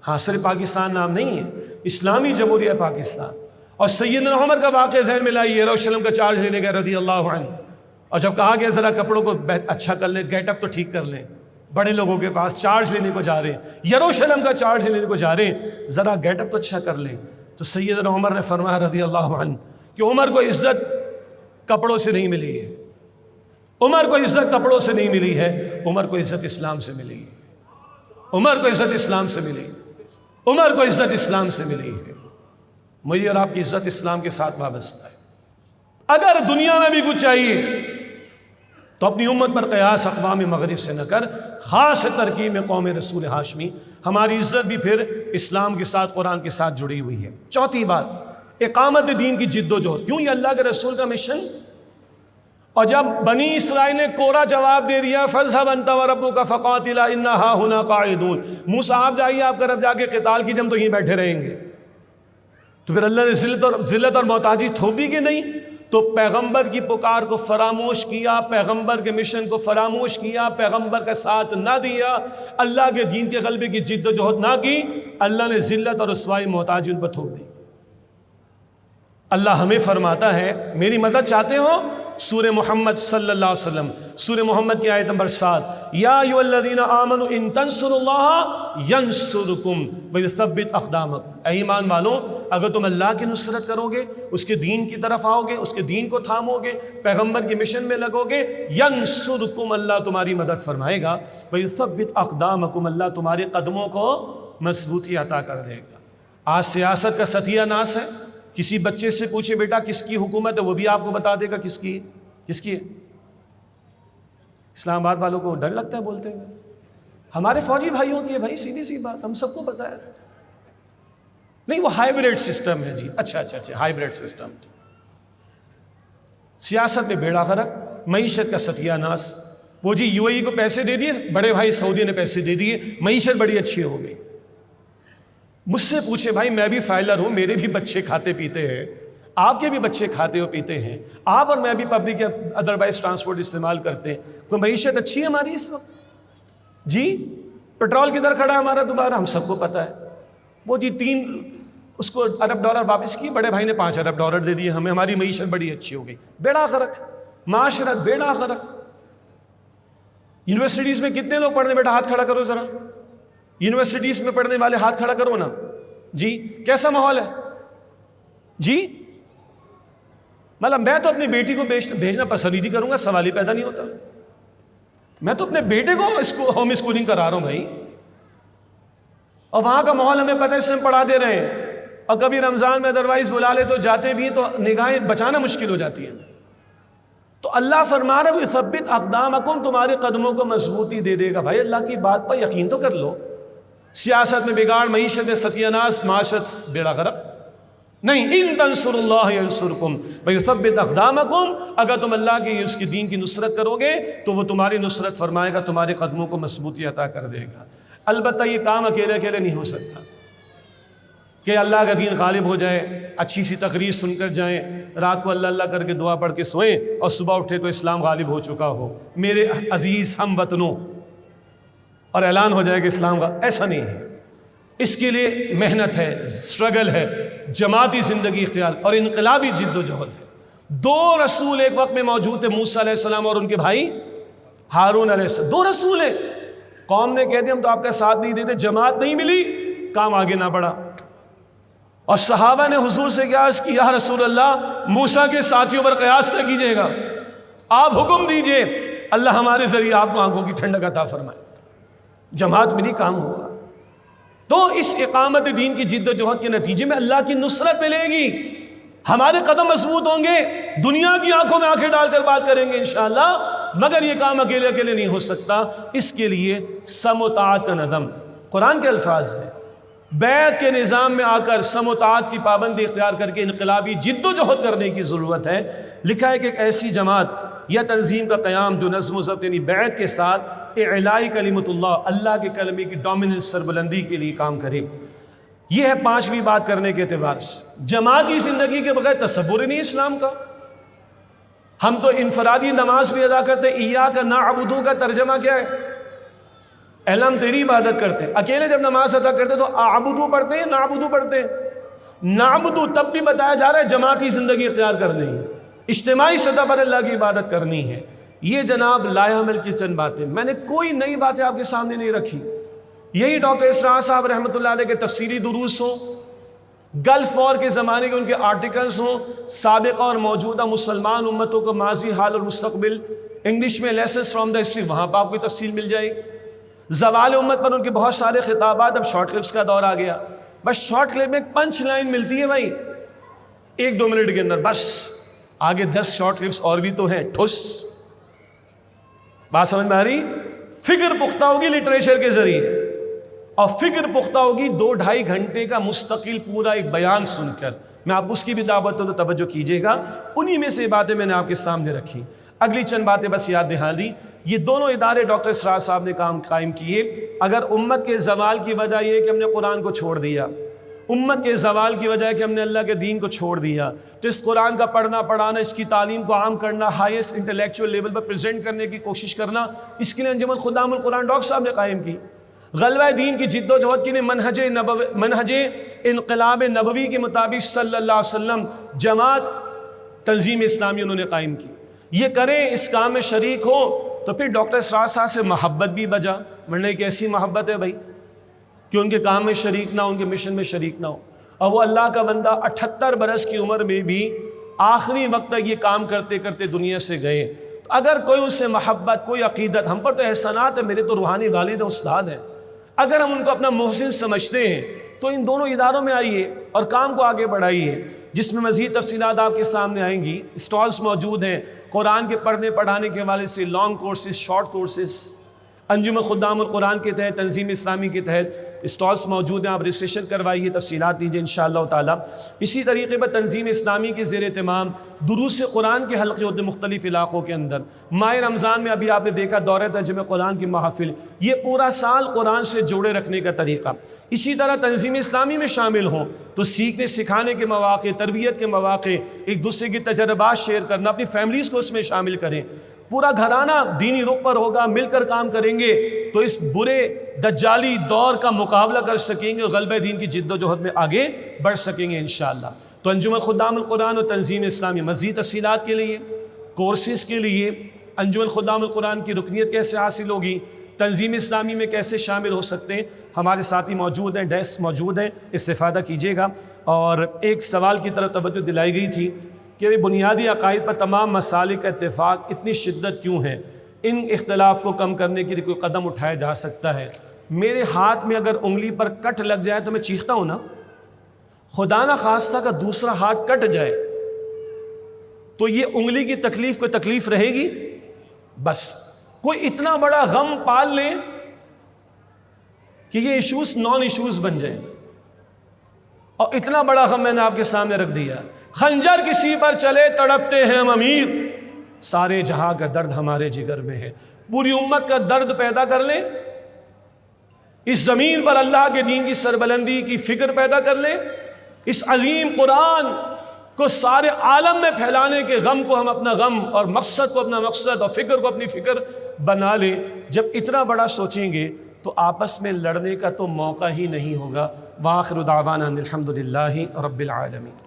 ہاں، صرف پاکستان نام نہیں ہے، اسلامی جمہوریہ پاکستان۔ اور سیدنا عمر کا واقعہ ذہن میں لائیے، یروشلم کا چارج لینے گئے رضی اللہ عنہ، اور جب کہا کہ ذرا کپڑوں کو اچھا کر لیں، گیٹ اپ تو ٹھیک کر لیں، بڑے لوگوں کے پاس چارج لینے کو جا رہے ہیں، یروشلم کا چارج لینے کو جا رہے ہیں، ذرا گیٹ اپ تو اچھا کر لیں۔ تو سیدنا عمر نے فرمایا رضی اللہ عنہ کہ عمر کو عزت کپڑوں سے نہیں ملی ہے، عمر کو عزت کپڑوں سے نہیں ملی ہے، عمر کو عزت اسلام سے ملی ہے، عمر کو عزت اسلام سے ملی، عمر کو عزت اسلام سے ملی ہے۔ میری اور آپ کی عزت اسلام کے ساتھ وابستہ ہے۔ اگر دنیا میں بھی کچھ چاہیے تو اپنی امت پر قیاس اقوام مغرب سے نہ کر، خاص ترکیب میں قوم رسول ہاشمی۔ ہماری عزت بھی پھر اسلام کے ساتھ، قرآن کے ساتھ جڑی ہوئی ہے۔ چوتھی بات، اقامت دین کی جد و جہد۔ کیوں؟ یہ اللہ کے رسول کا مشن۔ اور جب بنی اسرائیل نے کوڑا جواب دے دیا، فَاذْهَبْ أَنْتَ وَرَبُّكَ فَقَاتِلَا إِنَّا هَاهُنَا قَاعِدُونَ، موسیٰ آپ جائیے، آپ کا رب جا کے قتال کیجئے، ہم تو یہیں بیٹھے رہیں گے۔ تو پھر اللہ نے ذلت اور محتاجی تھوپی کہ نہیں؟ تو پیغمبر کی پکار کو فراموش کیا، پیغمبر کے مشن کو فراموش کیا، پیغمبر کا ساتھ نہ دیا، اللہ کے دین کے غلبے کی جد و جہد نہ کی، اللہ نے ذلت اور رسوائی محتاجی ان پر تھوپ دی۔ اللہ ہمیں فرماتا ہے، میری مدد چاہتے ہو؟ سورہ محمد صلی اللہ علیہ وسلم، سورہ محمد کی آیت نمبر 7، یا ایھا الذین آمنوا ان تنصروا اللہ ینصرکم ویثبت اقدامکم۔ اے ایمان والوں، اگر تم اللہ کی نصرت کرو گے، اس کے دین کی طرف آؤ گے، اس کے دین کو تھامو گے، پیغمبر کے مشن میں لگو گے، ینصرکم، اللہ تمہاری مدد فرمائے گا، ویثبت اقدامکم، اللہ تمہارے قدموں کو مضبوطی عطا کر دے گا۔ آج سیاست کا ستیہ ناس ہے۔ کسی بچے سے پوچھے بیٹا کس کی حکومت ہے، وہ بھی آپ کو بتا دے گا کس کی ہے۔ اسلام آباد والوں کو ڈر لگتا ہے بولتے ہیں، ہمارے فوجی بھائیوں کی ہے بھائی، سیدھی سی بات، ہم سب کو پتا ہے۔ نہیں، وہ ہائیبریڈ سسٹم ہے جی۔ اچھا ہائیبریڈ سسٹم۔ سیاست میں بیڑا غرق، معیشت کا ستیہ ناس۔ وہ جی یو اے ای کو پیسے دے دیے، بڑے بھائی سعودی نے پیسے دے دیے، معیشت بڑی اچھی ہو گئی۔ مجھ سے پوچھے بھائی، میں بھی فائلر ہوں، میرے بھی بچے کھاتے پیتے ہیں، آپ کے بھی بچے کھاتے ہو پیتے ہیں، آپ اور میں بھی پبلک یا ادروائز ٹرانسپورٹ استعمال کرتے ہیں، کوئی معیشت اچھی ہے ہماری اس وقت؟ جی پیٹرول کدھر کھڑا ہے ہمارا دوبارہ، ہم سب کو پتہ ہے۔ وہ جی 3 اس کو ارب ڈالر واپس کی، بڑے بھائی نے 5 ارب ڈالر دے دیے ہمیں، ہماری معیشت بڑی اچھی ہو گئی۔ بیڑا غرق، معاشرت بیڑا غرق۔ یونیورسٹیز میں کتنے لوگ پڑھنے، بیٹا ہاتھ کھڑا کرو ذرا، یونیورسٹیز میں پڑھنے والے ہاتھ کھڑا کرو نا جی، کیسا ماحول ہے جی؟ مطلب میں تو اپنی بیٹی کو بھیجنا پسند ہی نہیں کروں گا، سوال ہی پیدا نہیں ہوتا۔ میں تو اپنے بیٹے کو ہوم اسکولنگ کرا رہا ہوں بھائی، اور وہاں کا ماحول ہمیں پتہ ہے، اس میں پڑھا دے رہے ہیں، اور کبھی رمضان میں ادروائز بلا لے تو جاتے بھی ہیں تو نگاہیں بچانا مشکل ہو جاتی ہے۔ تو اللہ فرما رہا ہے وَثَبِّتْ أَقْدَامَكُمْ، تمہارے قدموں کو مضبوطی دے دے گا۔ بھائی اللہ کی بات پر یقین تو کر لو۔ سیاست میں بگاڑ، معیشت میں ستیہ ناس، معاشرت بیڑا غرق۔ نہیں، ان تنصروا اللہ ینصرکم ویثبت اقدامکم، اگر تم اللہ کی اس کے دین کی نصرت کرو گے تو وہ تمہاری نصرت فرمائے گا، تمہارے قدموں کو مضبوطی عطا کر دے گا۔ البتہ یہ کام اکیلے نہیں ہو سکتا کہ اللہ کا دین غالب ہو جائے، اچھی سی تقریر سن کر جائیں، رات کو اللہ اللہ کر کے دعا پڑھ کے سوئیں اور صبح اٹھے تو اسلام غالب ہو چکا ہو، میرے عزیز ہم وطنوں، اور اعلان ہو جائے کہ اسلام کا، ایسا نہیں ہے۔ اس کے لیے محنت ہے، اسٹرگل ہے، جماعتی زندگی اختیار اور انقلابی جد و جہد ہے۔ 2 رسول ایک وقت میں موجود تھے، موسیٰ علیہ السلام اور ان کے بھائی ہارون علیہ السلام، 2 رسول ہیں۔ قوم نے کہہ دیا ہم تو آپ کا ساتھ نہیں دیتے، جماعت نہیں ملی، کام آگے نہ بڑھا۔ اور صحابہ نے حضور سے قیاس کی، یا رسول اللہ موسیٰ کے ساتھیوں پر قیاس نہ کیجیے گا، آپ حکم دیجئے، اللہ ہمارے ذریعے آپ کو آنکھوں کی ٹھنڈک عطا فرمائے۔ جماعت ملی، کام ہوا۔ تو اس اقامت دین کی جد و جہد کے نتیجے میں اللہ کی نصرت ملے گی، ہمارے قدم مضبوط ہوں گے، دنیا کی آنکھوں میں آنکھیں ڈال کر بات کریں گے انشاءاللہ، مگر یہ کام اکیلے نہیں ہو سکتا۔ اس کے لیے سم و طاعت کا نظم، قرآن کے الفاظ ہیں، بیعت کے نظام میں آ کر سم و طاعت کی پابندی اختیار کر کے انقلابی جد و جہد کرنے کی ضرورت ہے۔ لکھا ہے کہ ایک ایسی جماعت یا تنظیم کا قیام جو نظم و ضبط یعنی بیعت کے ساتھ اعلائی کلمت اللہ کے کلمے کی ڈومیننس، سربلندی کے لیے کام کرے۔ یہ ہے 5ویں بات کرنے کے اعتبار سے۔ جماعتی زندگی کے بغیر تصور ہی نہیں اسلام کا۔ ہم تو انفرادی نماز بھی ادا کرتے، ایاک نعبد کا ترجمہ کیا ہے؟ اللہ ہم تیری عبادت کرتے ہیں۔ اکیلے جب نماز ادا کرتے تو اعبدو پڑھتے ہیں، نعبدو پڑھتے ہیں۔ نعبدو تب بھی بتایا جا رہا ہے جماعتی زندگی اختیار کرنی ہے، اجتماعی سطح پر اللہ کی عبادت کرنی ہے۔ یہ جناب لائے عمل کی چند باتیں، میں نے کوئی نئی باتیں آپ کے سامنے نہیں رکھی۔ یہی ڈاکٹر اسرار صاحب رحمۃ اللہ علیہ کے تفسیری دروس ہوں، گلف وار کے زمانے کے ان کے آرٹیکلز ہوں، سابقہ اور موجودہ مسلمان امتوں کو ماضی، حال اور مستقبل، انگلش میں لیسنز فرام دا ہسٹری، وہاں پہ آپ کو تفصیل مل جائے گی۔ زوال امت پر ان کے بہت سارے خطابات، اب شارٹ کلپس کا دور آ گیا، بس شارٹ کلپ میں 1 پنچ لائن ملتی ہے بھائی 1-2 منٹ کے اندر، بس آگے 10 شارٹ کلپس اور بھی تو ہیں، ٹھس بات سمجھ میں آ رہی؟ فکر پختہ ہوگی لٹریچر کے ذریعے، اور فکر پختہ ہوگی 2-2.5 گھنٹے کا مستقل پورا ایک بیان سن کر۔ میں آپ اس کی بھی دعوت ہوں تو توجہ کیجیے گا، انہی میں سے باتیں میں نے آپ کے سامنے رکھی۔ اگلی چند باتیں بس یاد دہانی، یہ دونوں ادارے ڈاکٹر اسرار صاحب نے کام قائم کیے۔ اگر امت کے زوال کی وجہ یہ کہ ہم نے قرآن کو چھوڑ دیا، امت کے زوال کی وجہ ہے کہ ہم نے اللہ کے دین کو چھوڑ دیا، تو اس قرآن کا پڑھنا پڑھانا، اس کی تعلیم کو عام کرنا، ہائیسٹ انٹلیکچوئل لیول پر پریزنٹ کرنے کی کوشش کرنا، اس کے لیے انجمن خدام القرآن ڈاکٹر صاحب نے قائم کی۔ غلبہ دین کی جد و جہد کے لیے منہج انقلاب نبوی کے مطابق صلی اللہ علیہ وسلم جماعت تنظیم اسلامی انہوں نے قائم کی۔ یہ کریں، اس کام میں شریک ہو، تو پھر ڈاکٹر اسرار صاحب سے محبت بھی بجا، ورنہ ایک ایسی محبت ہے بھائی کہ ان کے کام میں شریک نہ ہو، ان کے مشن میں شریک نہ ہو، اور وہ اللہ کا بندہ 78 برس کی عمر میں بھی آخری وقت تک یہ کام کرتے کرتے دنیا سے گئے۔ اگر کوئی ان سے محبت، کوئی عقیدت، ہم پر تو احسانات ہے، میرے تو روحانی والد و استاد ہیں، اگر ہم ان کو اپنا محسن سمجھتے ہیں تو ان دونوں اداروں میں آئیے اور کام کو آگے بڑھائیے، جس میں مزید تفصیلات آپ کے سامنے آئیں گی۔ اسٹالز موجود ہیں قرآن کے پڑھنے پڑھانے کے حوالے سے، لانگ کورسز، شارٹ کورسز، انجمن خدام القرآن کے تحت، تنظیم اسلامی کے تحت اسٹالز موجود ہیں، آپ رجسٹریشن کروائیے، تفصیلات دیجیے انشاءاللہ تعالیٰ۔ اسی طریقے پر تنظیم اسلامی کے زیر اہتمام دروس قرآن کے حلقے ہوتے ہیں مختلف علاقوں کے اندر۔ ماہ رمضان میں ابھی آپ نے دیکھا دورہ ترجمہ قرآن کی محافل، یہ پورا سال قرآن سے جوڑے رکھنے کا طریقہ۔ اسی طرح تنظیم اسلامی میں شامل ہوں تو سیکھنے سکھانے کے مواقع، تربیت کے مواقع، ایک دوسرے کی تجربات شیئر کرنا، اپنی فیملیز کو اس میں شامل کریں۔ پورا گھرانہ دینی رخ پر ہوگا، مل کر کام کریں گے تو اس برے دجالی دور کا مقابلہ کر سکیں گے اور غلبہ دین کی جد و جہد میں آگے بڑھ سکیں گے انشاءاللہ۔ تو انجمن خدام القرآن اور تنظیم اسلامی، مزید تفصیلات کے لیے، کورسز کے لیے، انجمن خدام القرآن کی رکنیت کیسے حاصل ہوگی، تنظیم اسلامی میں کیسے شامل ہو سکتے ہیں، ہمارے ساتھی موجود ہیں، ڈیسک موجود ہیں، استفادہ کیجیے گا۔ اور ایک سوال کی طرف توجہ دلائی گئی تھی کہ بنیادی عقائد پر تمام مسالک کا اتفاق اتنی شدت کیوں ہے، ان اختلاف کو کم کرنے کے لیے کوئی قدم اٹھایا جا سکتا ہے؟ میرے ہاتھ میں اگر انگلی پر کٹ لگ جائے تو میں چیختا ہوں نا، خدا نہ خواستہ کا دوسرا ہاتھ کٹ جائے تو یہ انگلی کی تکلیف کوئی تکلیف رہے گی؟ بس کوئی اتنا بڑا غم پال لے کہ یہ ایشوز نان ایشوز بن جائیں، اور اتنا بڑا غم میں نے آپ کے سامنے رکھ دیا۔ خنجر کسی پر چلے تڑپتے ہیں ہم امیر، سارے جہاں کا درد ہمارے جگر میں ہے۔ پوری امت کا درد پیدا کر لیں، اس زمین پر اللہ کے دین کی سربلندی کی فکر پیدا کر لیں، اس عظیم قرآن کو سارے عالم میں پھیلانے کے غم کو ہم اپنا غم اور مقصد کو اپنا مقصد اور فکر کو اپنی فکر بنا لیں۔ جب اتنا بڑا سوچیں گے تو آپس میں لڑنے کا تو موقع ہی نہیں ہوگا۔ وآخر دعوانا الحمدللہ رب العالمین۔